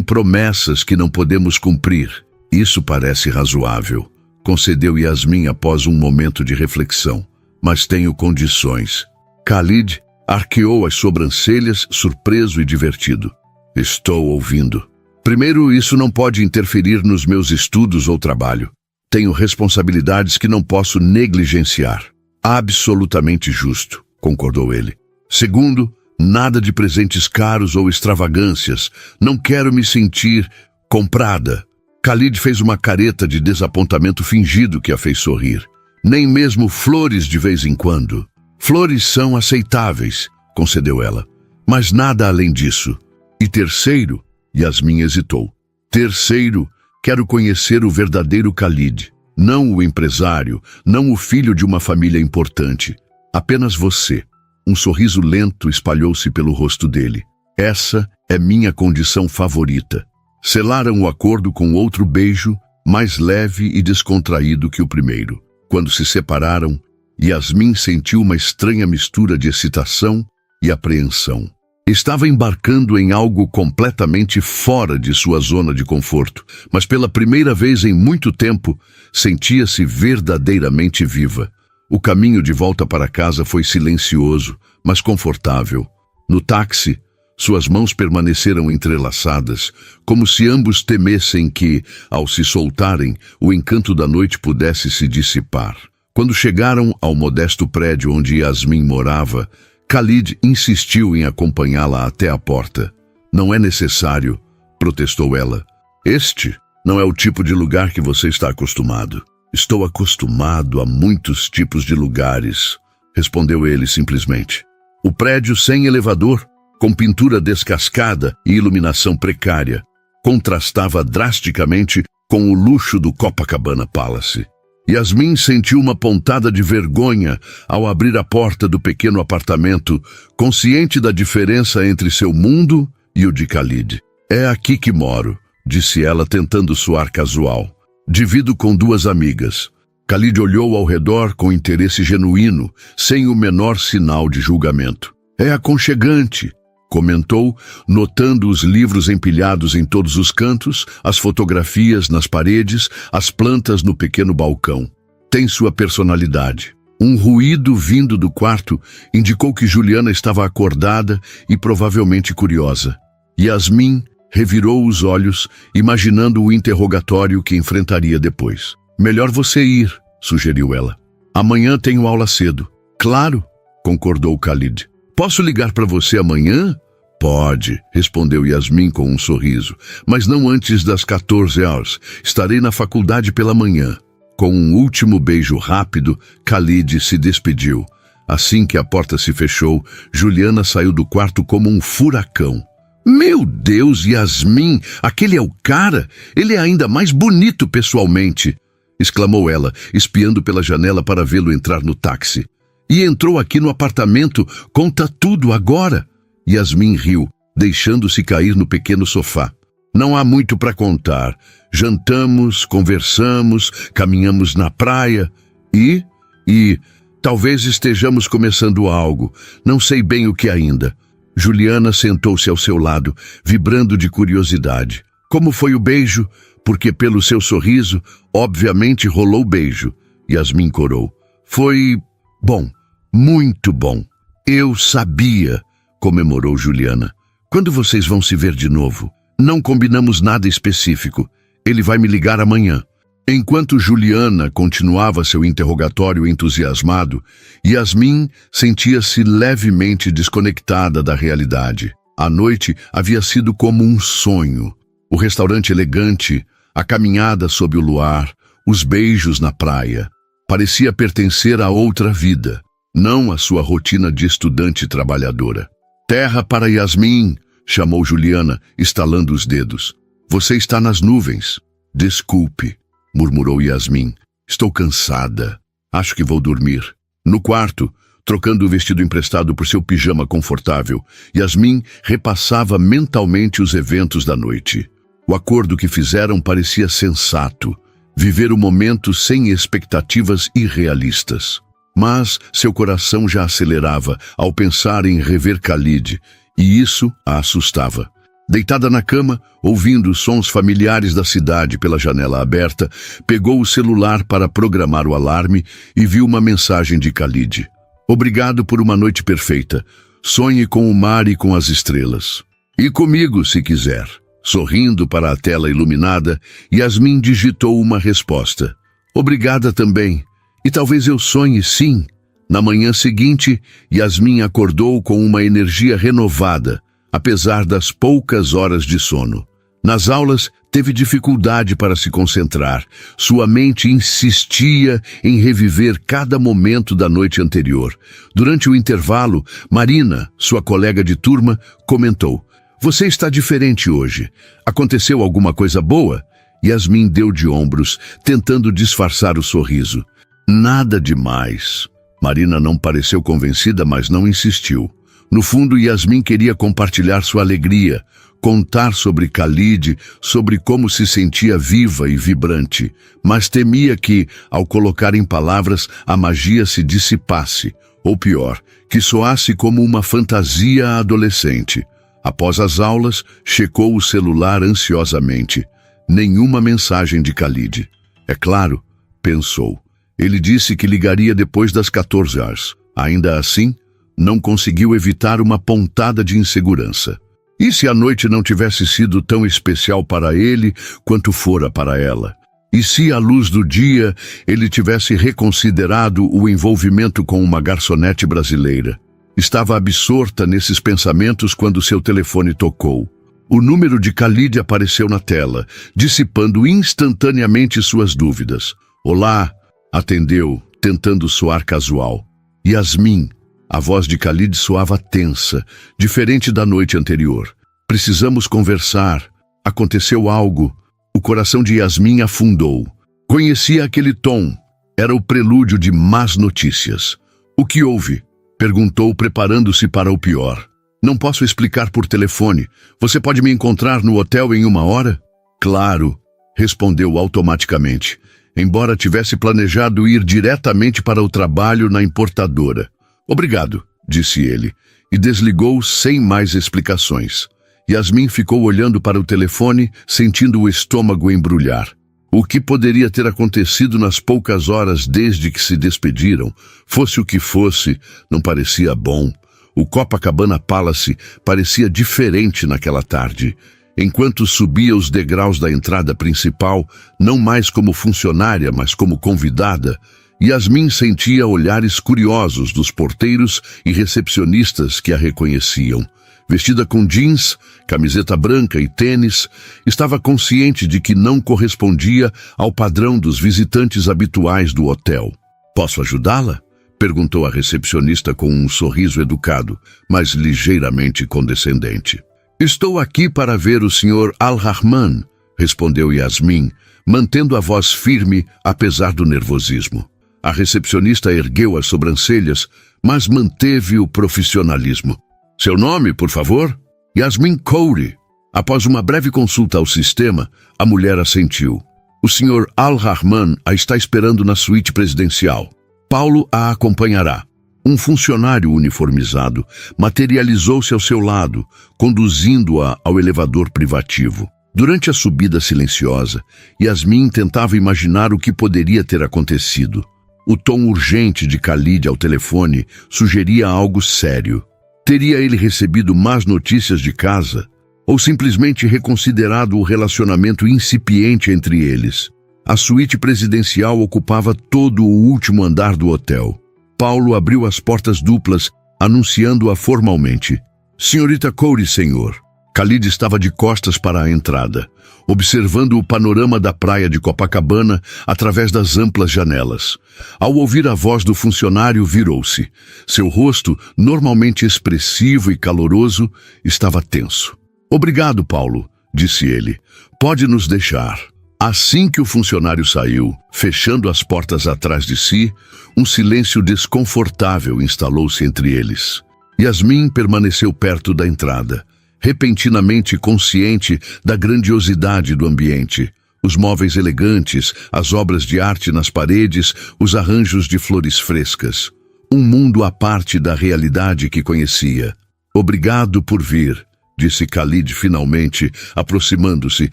promessas que não podemos cumprir. Isso parece razoável, concedeu Yasmin após um momento de reflexão. Mas tenho condições. Khalid arqueou as sobrancelhas, surpreso e divertido. Estou ouvindo. Primeiro, isso não pode interferir nos meus estudos ou trabalho. Tenho responsabilidades que não posso negligenciar. Absolutamente justo, concordou ele. Segundo, nada de presentes caros ou extravagâncias. Não quero me sentir comprada. Khalid fez uma careta de desapontamento fingido que a fez sorrir. Nem mesmo flores de vez em quando. Flores são aceitáveis, concedeu ela. Mas nada além disso. E terceiro, Yasmin hesitou. Terceiro, quero conhecer o verdadeiro Khalid. Não o empresário, não o filho de uma família importante. Apenas você. Um sorriso lento espalhou-se pelo rosto dele. Essa é minha condição favorita. Selaram o acordo com outro beijo, mais leve e descontraído que o primeiro. Quando se separaram, Yasmin sentiu uma estranha mistura de excitação e apreensão. Estava embarcando em algo completamente fora de sua zona de conforto, mas pela primeira vez em muito tempo, sentia-se verdadeiramente viva. O caminho de volta para casa foi silencioso, mas confortável. No táxi, suas mãos permaneceram entrelaçadas, como se ambos temessem que, ao se soltarem, o encanto da noite pudesse se dissipar. Quando chegaram ao modesto prédio onde Yasmin morava, Khalid insistiu em acompanhá-la até a porta. Não é necessário, protestou ela. Este não é o tipo de lugar que você está acostumado. Estou acostumado a muitos tipos de lugares, respondeu ele simplesmente. O prédio sem elevador, com pintura descascada e iluminação precária, contrastava drasticamente com o luxo do Copacabana Palace. Yasmin sentiu uma pontada de vergonha ao abrir a porta do pequeno apartamento, consciente da diferença entre seu mundo e o de Khalid. É aqui que moro, disse ela tentando soar casual. Divido com 2 amigas. Khalid olhou ao redor com interesse genuíno, sem o menor sinal de julgamento. É aconchegante, comentou, notando os livros empilhados em todos os cantos, as fotografias nas paredes, as plantas no pequeno balcão. Tem sua personalidade. Um ruído vindo do quarto indicou que Juliana estava acordada e provavelmente curiosa. Yasmin revirou os olhos, imaginando o interrogatório que enfrentaria depois. Melhor você ir, sugeriu ela. Amanhã tenho aula cedo. Claro, concordou Khalid. Posso ligar para você amanhã? Pode, respondeu Yasmin com um sorriso, mas não antes das 14 horas. Estarei na faculdade pela manhã. Com um último beijo rápido, Khalid se despediu. Assim que a porta se fechou, Juliana saiu do quarto como um furacão. Meu Deus, Yasmin, aquele é o cara? Ele é ainda mais bonito pessoalmente, exclamou ela, espiando pela janela para vê-lo entrar no táxi. E entrou aqui no apartamento, conta tudo agora. Yasmin riu, deixando-se cair no pequeno sofá. Não há muito para contar. Jantamos, conversamos, caminhamos na praia e talvez estejamos começando algo. Não sei bem o que ainda. Juliana sentou-se ao seu lado, vibrando de curiosidade. Como foi o beijo? Porque pelo seu sorriso, obviamente rolou beijo. Yasmin corou. Foi bom, muito bom. Eu sabia, comemorou Juliana. Quando vocês vão se ver de novo? Não combinamos nada específico. Ele vai me ligar amanhã. Enquanto Juliana continuava seu interrogatório entusiasmado, Yasmin sentia-se levemente desconectada da realidade. A noite havia sido como um sonho. O restaurante elegante, a caminhada sob o luar, os beijos na praia. Parecia pertencer a outra vida, não a sua rotina de estudante trabalhadora. "Terra para Yasmin", chamou Juliana, estalando os dedos. "Você está nas nuvens." "Desculpe", murmurou Yasmin. "Estou cansada. Acho que vou dormir." No quarto, trocando o vestido emprestado por seu pijama confortável, Yasmin repassava mentalmente os eventos da noite. O acordo que fizeram parecia sensato, viver o momento sem expectativas irrealistas. Mas seu coração já acelerava ao pensar em rever Khalid, e isso a assustava. Deitada na cama, ouvindo os sons familiares da cidade pela janela aberta, pegou o celular para programar o alarme e viu uma mensagem de Khalid. "Obrigado por uma noite perfeita. Sonhe com o mar e com as estrelas. E comigo, se quiser." Sorrindo para a tela iluminada, Yasmin digitou uma resposta. "Obrigada também. E talvez eu sonhe sim." Na manhã seguinte, Yasmin acordou com uma energia renovada, apesar das poucas horas de sono. Nas aulas, teve dificuldade para se concentrar. Sua mente insistia em reviver cada momento da noite anterior. Durante o intervalo, Marina, sua colega de turma, comentou: "Você está diferente hoje. Aconteceu alguma coisa boa?" Yasmin deu de ombros, tentando disfarçar o sorriso. "Nada demais." Marina não pareceu convencida, mas não insistiu. No fundo, Yasmin queria compartilhar sua alegria, contar sobre Khalid, sobre como se sentia viva e vibrante, mas temia que, ao colocar em palavras, a magia se dissipasse, ou pior, que soasse como uma fantasia adolescente. Após as aulas, checou o celular ansiosamente. Nenhuma mensagem de Khalid. "É claro", pensou. Ele disse que ligaria depois das 14 horas. Ainda assim, não conseguiu evitar uma pontada de insegurança. E se a noite não tivesse sido tão especial para ele quanto fora para ela? E se, à luz do dia, ele tivesse reconsiderado o envolvimento com uma garçonete brasileira? Estava absorta nesses pensamentos quando seu telefone tocou. O número de Khalid apareceu na tela, dissipando instantaneamente suas dúvidas. "Olá", atendeu, tentando soar casual. "Yasmin." A voz de Khalid soava tensa, diferente da noite anterior. "Precisamos conversar. Aconteceu algo." O coração de Yasmin afundou. Conhecia aquele tom. Era o prelúdio de más notícias. "O que houve?" perguntou, preparando-se para o pior. "Não posso explicar por telefone. Você pode me encontrar no hotel em 1 hora?" "Claro", respondeu automaticamente, embora tivesse planejado ir diretamente para o trabalho na importadora. "Obrigado", disse ele, e desligou sem mais explicações. Yasmin ficou olhando para o telefone, sentindo o estômago embrulhar. O que poderia ter acontecido nas poucas horas desde que se despediram, fosse o que fosse, não parecia bom. O Copacabana Palace parecia diferente naquela tarde. Enquanto subia os degraus da entrada principal, não mais como funcionária, mas como convidada, Yasmin sentia olhares curiosos dos porteiros e recepcionistas que a reconheciam. Vestida com jeans, camiseta branca e tênis, estava consciente de que não correspondia ao padrão dos visitantes habituais do hotel. "Posso ajudá-la?" perguntou a recepcionista com um sorriso educado, mas ligeiramente condescendente. "Estou aqui para ver o Sr. Al-Rahman", respondeu Yasmin, mantendo a voz firme apesar do nervosismo. A recepcionista ergueu as sobrancelhas, mas manteve o profissionalismo. "Seu nome, por favor?" "Yasmin Khoury." Após uma breve consulta ao sistema, a mulher assentiu. "O Sr. Al-Rahman a está esperando na suíte presidencial. Paulo a acompanhará." Um funcionário uniformizado materializou-se ao seu lado, conduzindo-a ao elevador privativo. Durante a subida silenciosa, Yasmin tentava imaginar o que poderia ter acontecido. O tom urgente de Khalid ao telefone sugeria algo sério. Teria ele recebido más notícias de casa? Ou simplesmente reconsiderado o relacionamento incipiente entre eles? A suíte presidencial ocupava todo o último andar do hotel. Paulo abriu as portas duplas, anunciando-a formalmente. Senhorita Corey, senhor. Khalid estava de costas para a entrada, observando o panorama da praia de Copacabana através das amplas janelas. Ao ouvir a voz do funcionário, virou-se. Seu rosto, normalmente expressivo e caloroso, estava tenso. Obrigado, Paulo, disse ele. Pode nos deixar. Assim que o funcionário saiu, fechando as portas atrás de si, um silêncio desconfortável instalou-se entre eles. Yasmin permaneceu perto da entrada, repentinamente consciente da grandiosidade do ambiente. Os móveis elegantes, as obras de arte nas paredes, os arranjos de flores frescas. Um mundo à parte da realidade que conhecia. Obrigado por vir, disse Khalid finalmente, aproximando-se,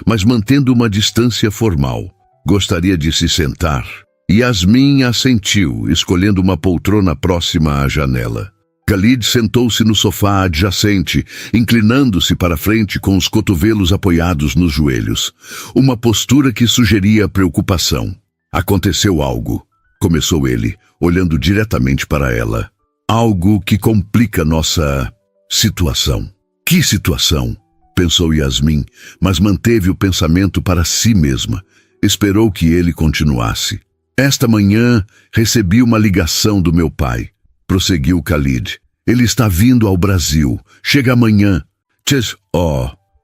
mas mantendo uma distância formal. Gostaria de se sentar. Yasmin assentiu, escolhendo uma poltrona próxima à janela. Khalid sentou-se no sofá adjacente, inclinando-se para frente com os cotovelos apoiados nos joelhos. Uma postura que sugeria preocupação. Aconteceu algo, começou ele, olhando diretamente para ela. Algo que complica nossa situação. Que situação? Pensou Yasmin, mas manteve o pensamento para si mesma. Esperou que ele continuasse. Esta manhã recebi uma ligação do meu pai. Prosseguiu Khalid. Ele está vindo ao Brasil. Chega amanhã.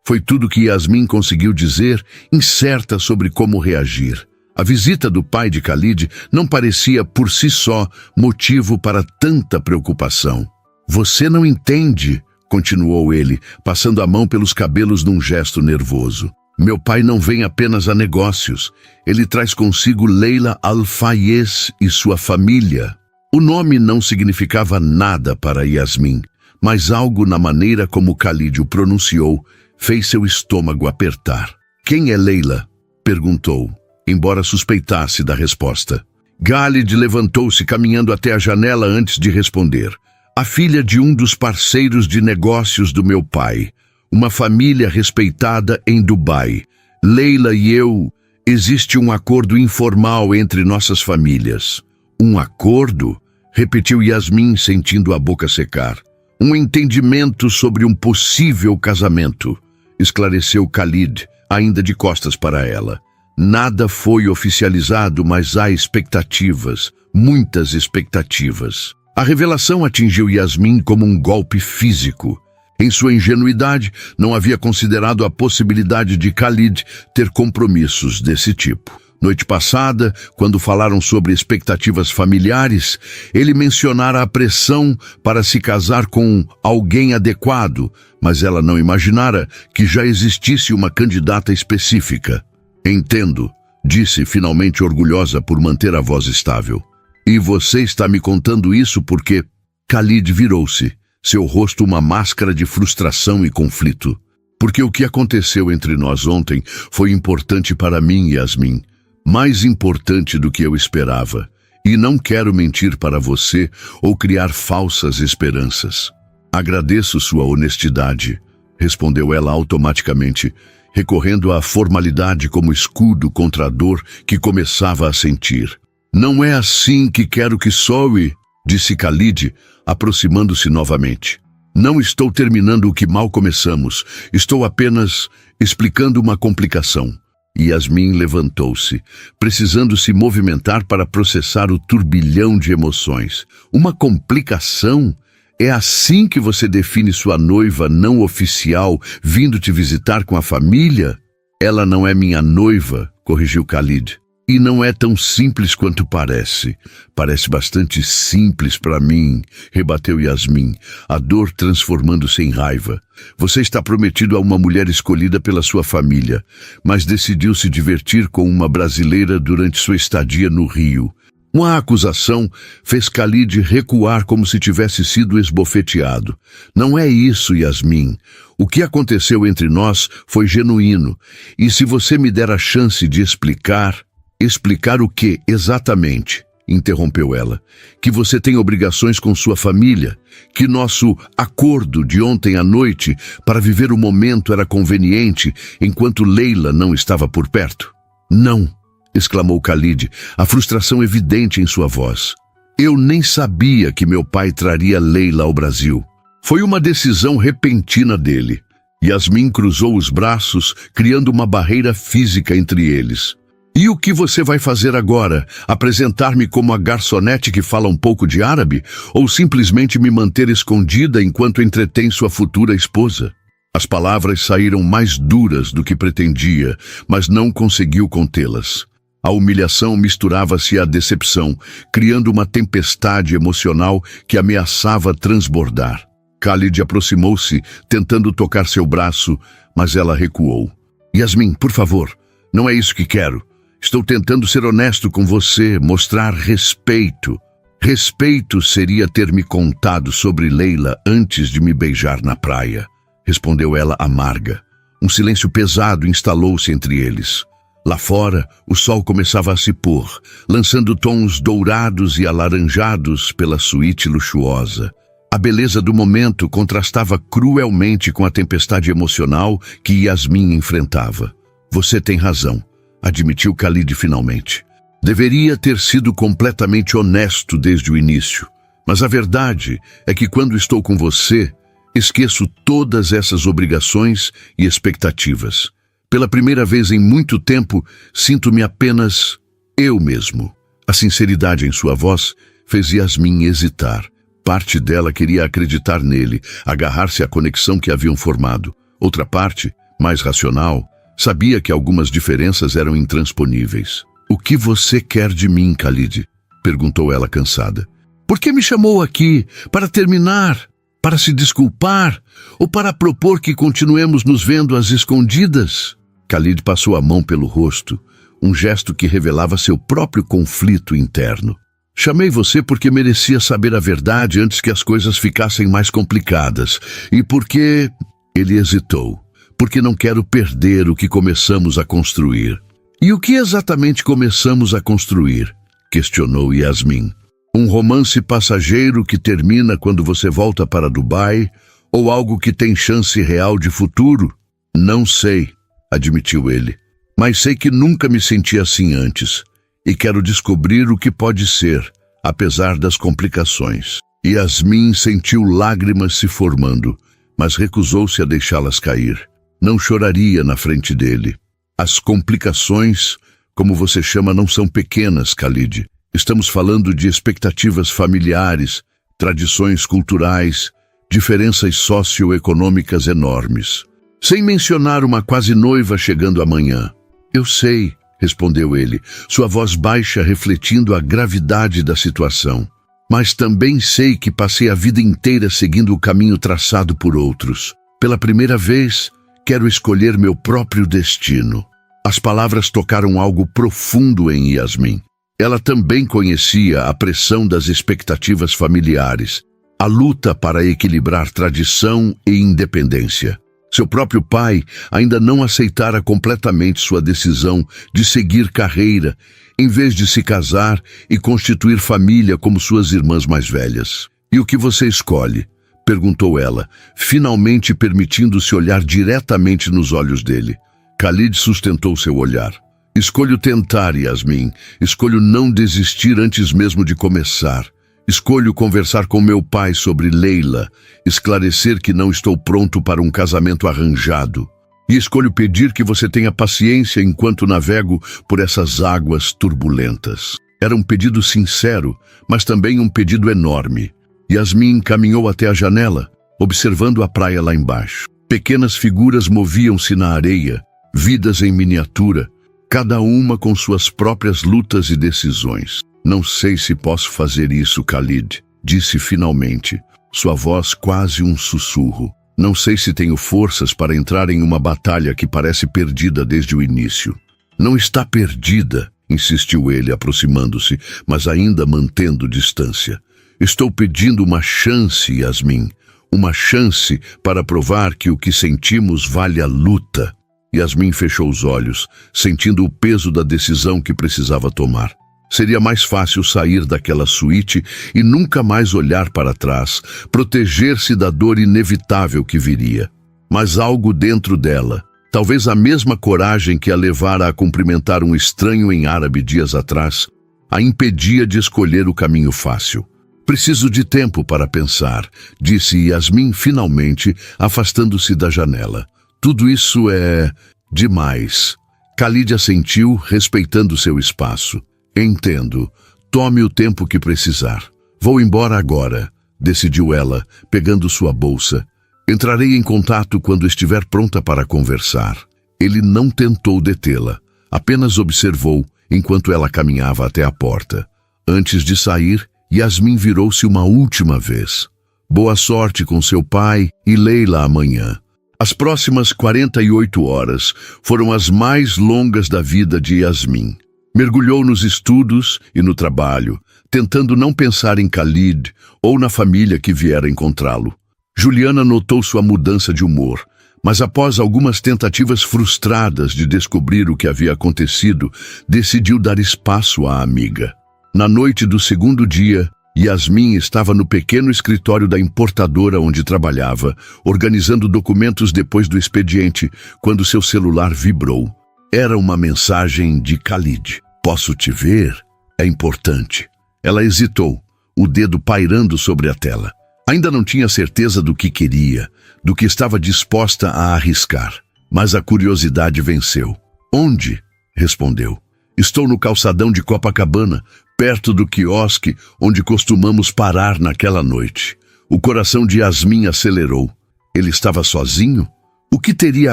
Foi tudo que Yasmin conseguiu dizer, incerta sobre como reagir. A visita do pai de Khalid não parecia por si só motivo para tanta preocupação. Você não entende, continuou ele, passando a mão pelos cabelos num gesto nervoso. Meu pai não vem apenas a negócios. Ele traz consigo Leila Al-Fayez e sua família. O nome não significava nada para Yasmin, mas algo na maneira como Khalid o pronunciou fez seu estômago apertar. Quem é Leila? Perguntou, embora suspeitasse da resposta. Khalid levantou-se caminhando até a janela antes de responder. A filha de um dos parceiros de negócios do meu pai. Uma família respeitada em Dubai. Leila e eu, existe um acordo informal entre nossas famílias. Um acordo? Repetiu Yasmin, sentindo a boca secar. Um entendimento sobre um possível casamento, esclareceu Khalid, ainda de costas para ela. Nada foi oficializado, mas há expectativas, muitas expectativas. A revelação atingiu Yasmin como um golpe físico. Em sua ingenuidade, não havia considerado a possibilidade de Khalid ter compromissos desse tipo. Noite passada, quando falaram sobre expectativas familiares, ele mencionara a pressão para se casar com alguém adequado, mas ela não imaginara que já existisse uma candidata específica. Entendo, disse finalmente orgulhosa por manter a voz estável. E você está me contando isso porque... Khalid virou-se, seu rosto uma máscara de frustração e conflito. Porque o que aconteceu entre nós ontem foi importante para mim, Yasmin. Mais importante do que eu esperava, e não quero mentir para você ou criar falsas esperanças. Agradeço sua honestidade, respondeu ela automaticamente, recorrendo à formalidade como escudo contra a dor que começava a sentir. Não é assim que quero que soe, disse Khalid, aproximando-se novamente. Não estou terminando o que mal começamos, estou apenas explicando uma complicação. Yasmin levantou-se, precisando se movimentar para processar o turbilhão de emoções. Uma complicação? É assim que você define sua noiva não oficial vindo te visitar com a família? Ela não é minha noiva, corrigiu Khalid. E não é tão simples quanto parece. Parece bastante simples para mim, rebateu Yasmin, a dor transformando-se em raiva. Você está prometido a uma mulher escolhida pela sua família, mas decidiu se divertir com uma brasileira durante sua estadia no Rio. Uma acusação fez Khalid recuar como se tivesse sido esbofeteado. Não é isso, Yasmin. O que aconteceu entre nós foi genuíno, e se você me der a chance de explicar... Explicar o que, exatamente? Interrompeu ela. Que você tem obrigações com sua família, que nosso acordo de ontem à noite para viver o momento era conveniente enquanto Leila não estava por perto. Não, exclamou Khalid, a frustração evidente em sua voz. Eu nem sabia que meu pai traria Leila ao Brasil. Foi uma decisão repentina dele. Yasmin cruzou os braços, criando uma barreira física entre eles. E o que você vai fazer agora? Apresentar-me como a garçonete que fala um pouco de árabe? Ou simplesmente me manter escondida enquanto entretém sua futura esposa? As palavras saíram mais duras do que pretendia, mas não conseguiu contê-las. A humilhação misturava-se à decepção, criando uma tempestade emocional que ameaçava transbordar. Khalid aproximou-se, tentando tocar seu braço, mas ela recuou. Yasmin, por favor, não é isso que quero. Estou tentando ser honesto com você, mostrar respeito. Respeito seria ter me contado sobre Leila antes de me beijar na praia, respondeu ela amarga. Um silêncio pesado instalou-se entre eles. Lá fora, o sol começava a se pôr, lançando tons dourados e alaranjados pela suíte luxuosa. A beleza do momento contrastava cruelmente com a tempestade emocional que Yasmin enfrentava. Você tem razão, admitiu Khalid finalmente. Deveria ter sido completamente honesto desde o início, mas a verdade é que quando estou com você, esqueço todas essas obrigações e expectativas. Pela primeira vez em muito tempo, sinto-me apenas eu mesmo. A sinceridade em sua voz fez Yasmin hesitar. Parte dela queria acreditar nele, agarrar-se à conexão que haviam formado. Outra parte, mais racional, sabia que algumas diferenças eram intransponíveis. O que você quer de mim, Khalid? Perguntou ela cansada. Por que me chamou aqui? Para terminar? Para se desculpar? Ou para propor que continuemos nos vendo às escondidas? Khalid passou a mão pelo rosto, um gesto que revelava seu próprio conflito interno. Chamei você porque merecia saber a verdade antes que as coisas ficassem mais complicadas. E porque... Ele hesitou. Porque não quero perder o que começamos a construir. E o que exatamente começamos a construir? Questionou Yasmin. Um romance passageiro que termina quando você volta para Dubai? Ou algo que tem chance real de futuro? Não sei, admitiu ele. Mas sei que nunca me senti assim antes. E quero descobrir o que pode ser, apesar das complicações. Yasmin sentiu lágrimas se formando, mas recusou-se a deixá-las cair. Não choraria na frente dele. As complicações, como você chama, não são pequenas, Khalid. Estamos falando de expectativas familiares, tradições culturais, diferenças socioeconômicas enormes. Sem mencionar uma quase noiva chegando amanhã. Eu sei, respondeu ele, sua voz baixa refletindo a gravidade da situação. Mas também sei que passei a vida inteira seguindo o caminho traçado por outros. Pela primeira vez, quero escolher meu próprio destino. As palavras tocaram algo profundo em Yasmin. Ela também conhecia a pressão das expectativas familiares, a luta para equilibrar tradição e independência. Seu próprio pai ainda não aceitara completamente sua decisão de seguir carreira, em vez de se casar e constituir família como suas irmãs mais velhas. E o que você escolhe? Perguntou ela, finalmente permitindo-se olhar diretamente nos olhos dele. Khalid sustentou seu olhar. Escolho tentar, Yasmin. Escolho não desistir antes mesmo de começar. Escolho conversar com meu pai sobre Leila, esclarecer que não estou pronto para um casamento arranjado. E escolho pedir que você tenha paciência enquanto navego por essas águas turbulentas. Era um pedido sincero, mas também um pedido enorme. Yasmin caminhou até a janela, observando a praia lá embaixo. Pequenas figuras moviam-se na areia, vidas em miniatura, cada uma com suas próprias lutas e decisões. Não sei se posso fazer isso, Khalid, disse finalmente, sua voz quase um sussurro. Não sei se tenho forças para entrar em uma batalha que parece perdida desde o início. Não está perdida, insistiu ele, aproximando-se, mas ainda mantendo distância. Estou pedindo uma chance, Yasmin, uma chance para provar que o que sentimos vale a luta. Yasmin fechou os olhos, sentindo o peso da decisão que precisava tomar. Seria mais fácil sair daquela suíte e nunca mais olhar para trás, proteger-se da dor inevitável que viria. Mas algo dentro dela, talvez a mesma coragem que a levara a cumprimentar um estranho em árabe dias atrás, a impedia de escolher o caminho fácil. Preciso de tempo para pensar, disse Yasmin finalmente, afastando-se da janela. Tudo isso é demais. Khalid assentiu, respeitando seu espaço. Entendo. Tome o tempo que precisar. Vou embora agora, decidiu ela, pegando sua bolsa. Entrarei em contato quando estiver pronta para conversar. Ele não tentou detê-la, apenas observou enquanto ela caminhava até a porta. Antes de sair, Yasmin virou-se uma última vez. Boa sorte com seu pai e Leila amanhã. As próximas 48 horas foram as mais longas da vida de Yasmin. Mergulhou nos estudos e no trabalho, tentando não pensar em Khalid ou na família que viera encontrá-lo. Juliana notou sua mudança de humor, mas após algumas tentativas frustradas de descobrir o que havia acontecido, decidiu dar espaço à amiga. Na noite do segundo dia, Yasmin estava no pequeno escritório da importadora onde trabalhava, organizando documentos depois do expediente, quando seu celular vibrou. Era uma mensagem de Khalid. Posso te ver? É importante. Ela hesitou, o dedo pairando sobre a tela. Ainda não tinha certeza do que queria, do que estava disposta a arriscar. Mas a curiosidade venceu. Onde? Respondeu. Estou no calçadão de Copacabana, perto do quiosque onde costumamos parar naquela noite. O coração de Yasmin acelerou. Ele estava sozinho? O que teria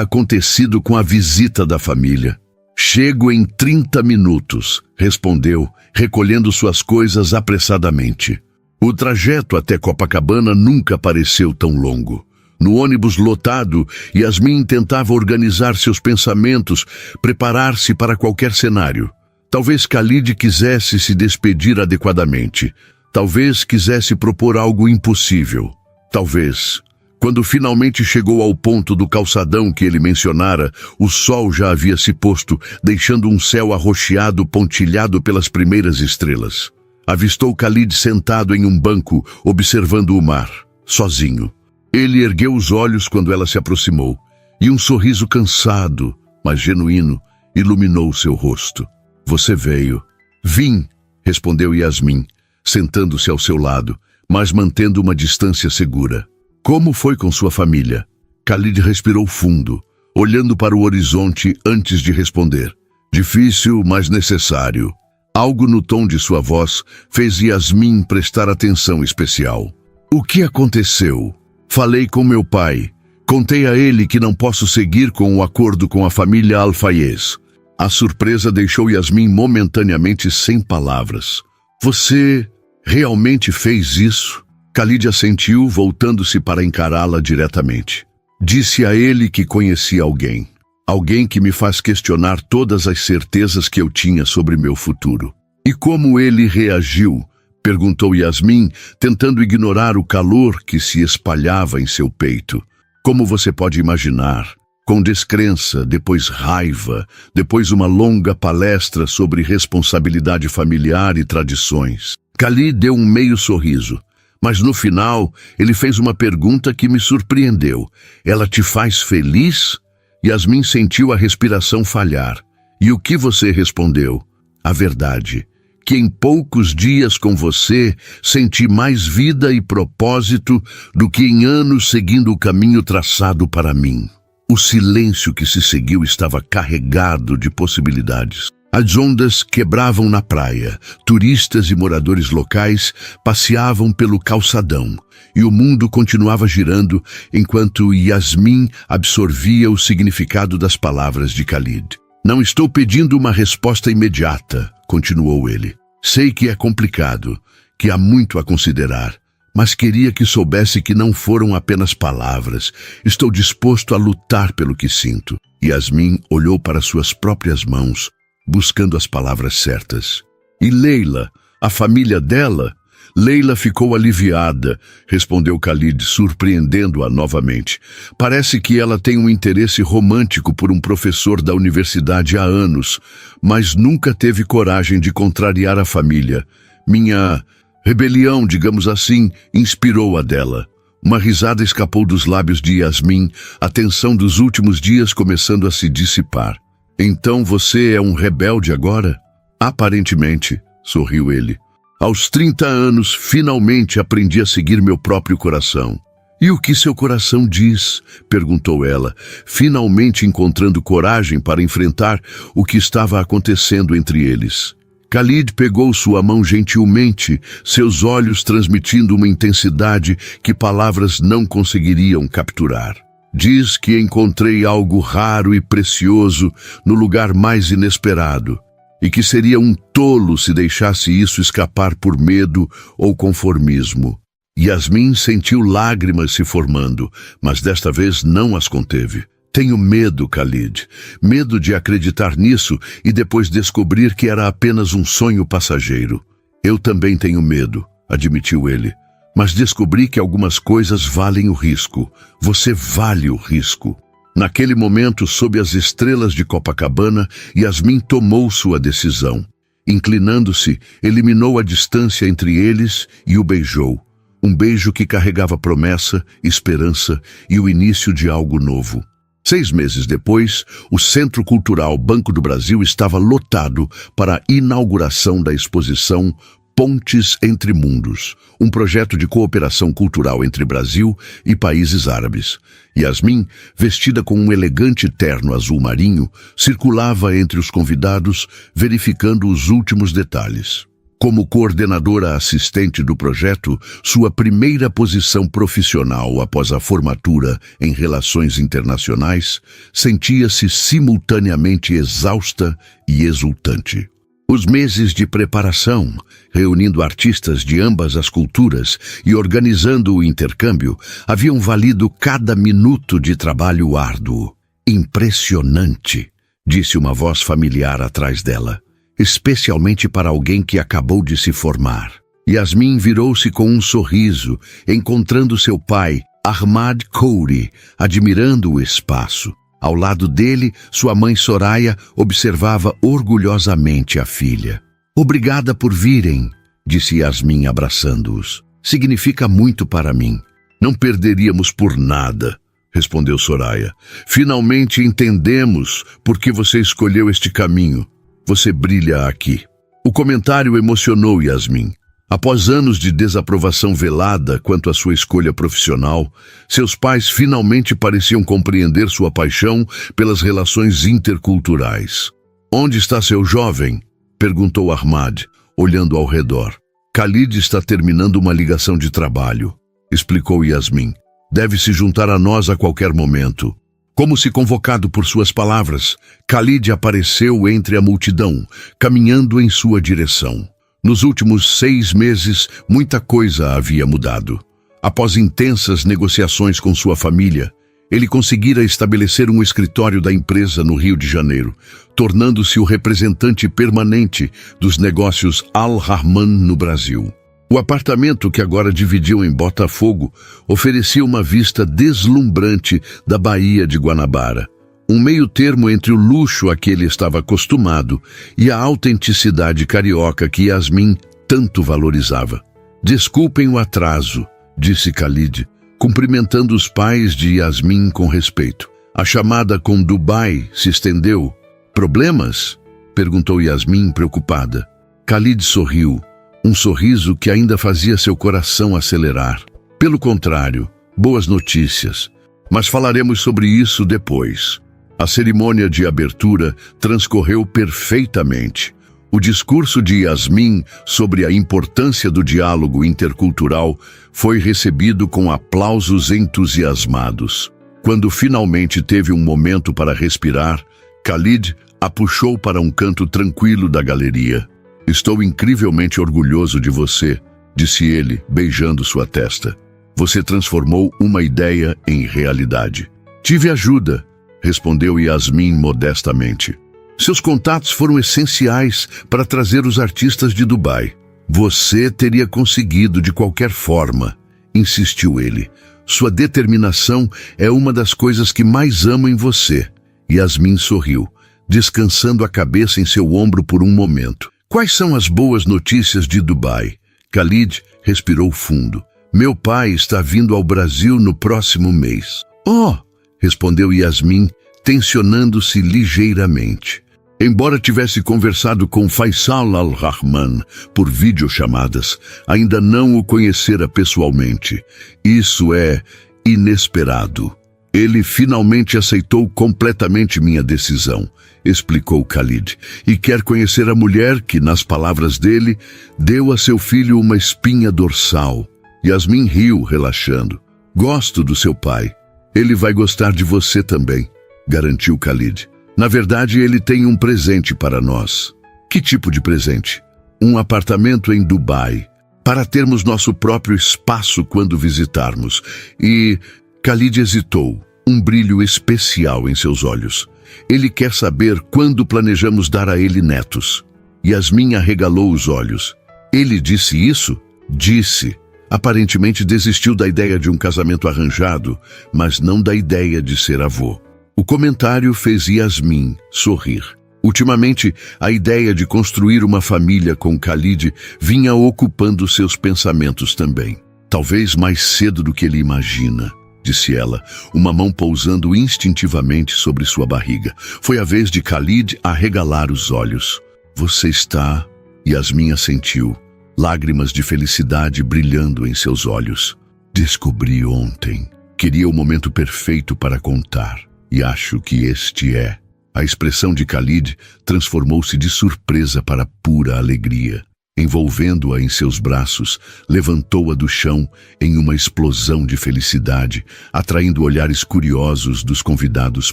acontecido com a visita da família? Chego em 30 minutos, respondeu, recolhendo suas coisas apressadamente. O trajeto até Copacabana nunca pareceu tão longo. No ônibus lotado, Yasmin tentava organizar seus pensamentos, preparar-se para qualquer cenário. Talvez Khalid quisesse se despedir adequadamente. Talvez quisesse propor algo impossível. Talvez. Quando finalmente chegou ao ponto do calçadão que ele mencionara, o sol já havia se posto, deixando um céu arroxeado pontilhado pelas primeiras estrelas. Avistou Khalid sentado em um banco, observando o mar, sozinho. Ele ergueu os olhos quando ela se aproximou, e um sorriso cansado, mas genuíno, iluminou seu rosto. Você veio. Vim, respondeu Yasmin, sentando-se ao seu lado, mas mantendo uma distância segura. Como foi com sua família? Khalid respirou fundo, olhando para o horizonte antes de responder. Difícil, mas necessário. Algo no tom de sua voz fez Yasmin prestar atenção especial. O que aconteceu? Falei com meu pai. Contei a ele que não posso seguir com o acordo com a família Al-Fayez. A surpresa deixou Yasmin momentaneamente sem palavras. Você realmente fez isso? Khalid assentiu, voltando-se para encará-la diretamente. Disse a ele que conhecia alguém. Alguém que me faz questionar todas as certezas que eu tinha sobre meu futuro. E como ele reagiu? Perguntou Yasmin, tentando ignorar o calor que se espalhava em seu peito. Como você pode imaginar? Com descrença, depois raiva, depois uma longa palestra sobre responsabilidade familiar e tradições. Khalid deu um meio sorriso, mas no final ele fez uma pergunta que me surpreendeu. Ela te faz feliz? Yasmin sentiu a respiração falhar. E o que você respondeu? A verdade, que em poucos dias com você senti mais vida e propósito do que em anos seguindo o caminho traçado para mim. O silêncio que se seguiu estava carregado de possibilidades. As ondas quebravam na praia, turistas e moradores locais passeavam pelo calçadão, e o mundo continuava girando enquanto Yasmin absorvia o significado das palavras de Khalid. Não estou pedindo uma resposta imediata, continuou ele. Sei que é complicado, que há muito a considerar, mas queria que soubesse que não foram apenas palavras. Estou disposto a lutar pelo que sinto. Yasmin olhou para suas próprias mãos, buscando as palavras certas. E Leila, a família dela? Leila ficou aliviada, respondeu Khalid, surpreendendo-a novamente. Parece que ela tem um interesse romântico por um professor da universidade há anos, mas nunca teve coragem de contrariar a família. Minha rebelião, digamos assim, inspirou a dela. Uma risada escapou dos lábios de Yasmin, a tensão dos últimos dias começando a se dissipar. Então você é um rebelde agora? Aparentemente, sorriu ele. Aos 30 anos, finalmente aprendi a seguir meu próprio coração. E o que seu coração diz? Perguntou ela, finalmente encontrando coragem para enfrentar o que estava acontecendo entre eles. Khalid pegou sua mão gentilmente, seus olhos transmitindo uma intensidade que palavras não conseguiriam capturar. Diz que encontrei algo raro e precioso no lugar mais inesperado, e que seria um tolo se deixasse isso escapar por medo ou conformismo. Yasmin sentiu lágrimas se formando, mas desta vez não as conteve. Tenho medo, Khalid. Medo de acreditar nisso e depois descobrir que era apenas um sonho passageiro. Eu também tenho medo, admitiu ele. Mas descobri que algumas coisas valem o risco. Você vale o risco. Naquele momento, sob as estrelas de Copacabana, Yasmin tomou sua decisão. Inclinando-se, eliminou a distância entre eles e o beijou. Um beijo que carregava promessa, esperança e o início de algo novo. 6 meses depois, o Centro Cultural Banco do Brasil estava lotado para a inauguração da exposição Pontes entre Mundos, um projeto de cooperação cultural entre Brasil e países árabes. Yasmin, vestida com um elegante terno azul marinho, circulava entre os convidados, verificando os últimos detalhes. Como coordenadora assistente do projeto, sua primeira posição profissional após a formatura em relações internacionais, sentia-se simultaneamente exausta e exultante. Os meses de preparação, reunindo artistas de ambas as culturas e organizando o intercâmbio, haviam valido cada minuto de trabalho árduo. Impressionante, disse uma voz familiar atrás dela. Especialmente para alguém que acabou de se formar. Yasmin virou-se com um sorriso, encontrando seu pai, Ahmad Kouri, admirando o espaço. Ao lado dele, sua mãe Soraya observava orgulhosamente a filha. Obrigada por virem, disse Yasmin abraçando-os. Significa muito para mim. Não perderíamos por nada, respondeu Soraya. Finalmente entendemos por que você escolheu este caminho. Você brilha aqui. O comentário emocionou Yasmin. Após anos de desaprovação velada quanto à sua escolha profissional, seus pais finalmente pareciam compreender sua paixão pelas relações interculturais. Onde está seu jovem? Perguntou Ahmad, olhando ao redor. Khalid está terminando uma ligação de trabalho, explicou Yasmin. Deve se juntar a nós a qualquer momento. Como se convocado por suas palavras, Khalid apareceu entre a multidão, caminhando em sua direção. Nos últimos 6 meses, muita coisa havia mudado. Após intensas negociações com sua família, ele conseguira estabelecer um escritório da empresa no Rio de Janeiro, tornando-se o representante permanente dos negócios Al-Rahman no Brasil. O apartamento que agora dividiam em Botafogo oferecia uma vista deslumbrante da Baía de Guanabara, um meio termo entre o luxo a que ele estava acostumado e a autenticidade carioca que Yasmin tanto valorizava. Desculpem o atraso, disse Khalid, cumprimentando os pais de Yasmin com respeito. A chamada com Dubai se estendeu. Problemas? Perguntou Yasmin preocupada. Khalid sorriu. Um sorriso que ainda fazia seu coração acelerar. Pelo contrário, boas notícias. Mas falaremos sobre isso depois. A cerimônia de abertura transcorreu perfeitamente. O discurso de Yasmin sobre a importância do diálogo intercultural foi recebido com aplausos entusiasmados. Quando finalmente teve um momento para respirar, Khalid a puxou para um canto tranquilo da galeria. Estou incrivelmente orgulhoso de você, disse ele, beijando sua testa. Você transformou uma ideia em realidade. Tive ajuda, respondeu Yasmin modestamente. Seus contatos foram essenciais para trazer os artistas de Dubai. Você teria conseguido de qualquer forma, insistiu ele. Sua determinação é uma das coisas que mais amo em você. Yasmin sorriu, descansando a cabeça em seu ombro por um momento. Quais são as boas notícias de Dubai? Khalid respirou fundo. Meu pai está vindo ao Brasil no próximo mês. Oh! Respondeu Yasmin, tensionando-se ligeiramente. Embora tivesse conversado com Faisal Al-Rahman por videochamadas, ainda não o conhecera pessoalmente. Isso é inesperado. Ele finalmente aceitou completamente minha decisão, explicou Khalid, e quer conhecer a mulher que, nas palavras dele, deu a seu filho uma espinha dorsal. Yasmin riu, relaxando. Gosto do seu pai. Ele vai gostar de você também, garantiu Khalid. Na verdade, ele tem um presente para nós. Que tipo de presente? Um apartamento em Dubai, para termos nosso próprio espaço quando visitarmos. E Khalid hesitou, um brilho especial em seus olhos. Ele quer saber quando planejamos dar a ele netos. Yasmin arregalou os olhos. Ele disse isso? Disse. Aparentemente desistiu da ideia de um casamento arranjado, mas não da ideia de ser avô. O comentário fez Yasmin sorrir. Ultimamente, a ideia de construir uma família com Khalid vinha ocupando seus pensamentos também. Talvez mais cedo do que ele imagina, disse ela, uma mão pousando instintivamente sobre sua barriga. Foi a vez de Khalid arregalar os olhos. Você está... Yasmin assentiu, lágrimas de felicidade brilhando em seus olhos. Descobri ontem. Queria o momento perfeito para contar. E acho que este é. A expressão de Khalid transformou-se de surpresa para pura alegria. Envolvendo-a em seus braços, levantou-a do chão em uma explosão de felicidade, atraindo olhares curiosos dos convidados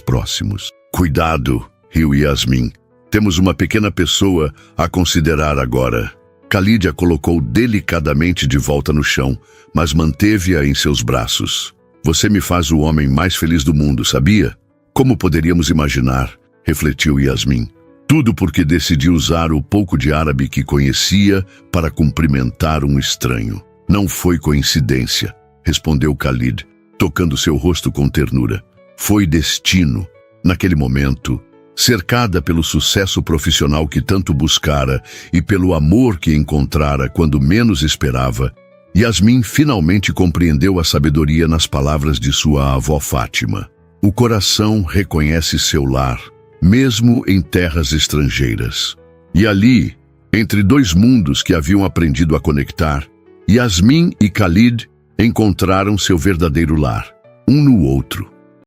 próximos. Cuidado, riu Yasmin. Temos uma pequena pessoa a considerar agora. Khalid a colocou delicadamente de volta no chão, mas manteve-a em seus braços. Você me faz o homem mais feliz do mundo, sabia? Como poderíamos imaginar, refletiu Yasmin. Tudo porque decidi usar o pouco de árabe que conhecia para cumprimentar um estranho. Não foi coincidência, respondeu Khalid, tocando seu rosto com ternura. Foi destino. Naquele momento, cercada pelo sucesso profissional que tanto buscara e pelo amor que encontrara quando menos esperava, Yasmin finalmente compreendeu a sabedoria nas palavras de sua avó Fátima. O coração reconhece seu lar, mesmo em terras estrangeiras. E ali, entre dois mundos que haviam aprendido a conectar, Yasmin e Khalid encontraram seu verdadeiro lar, um no outro.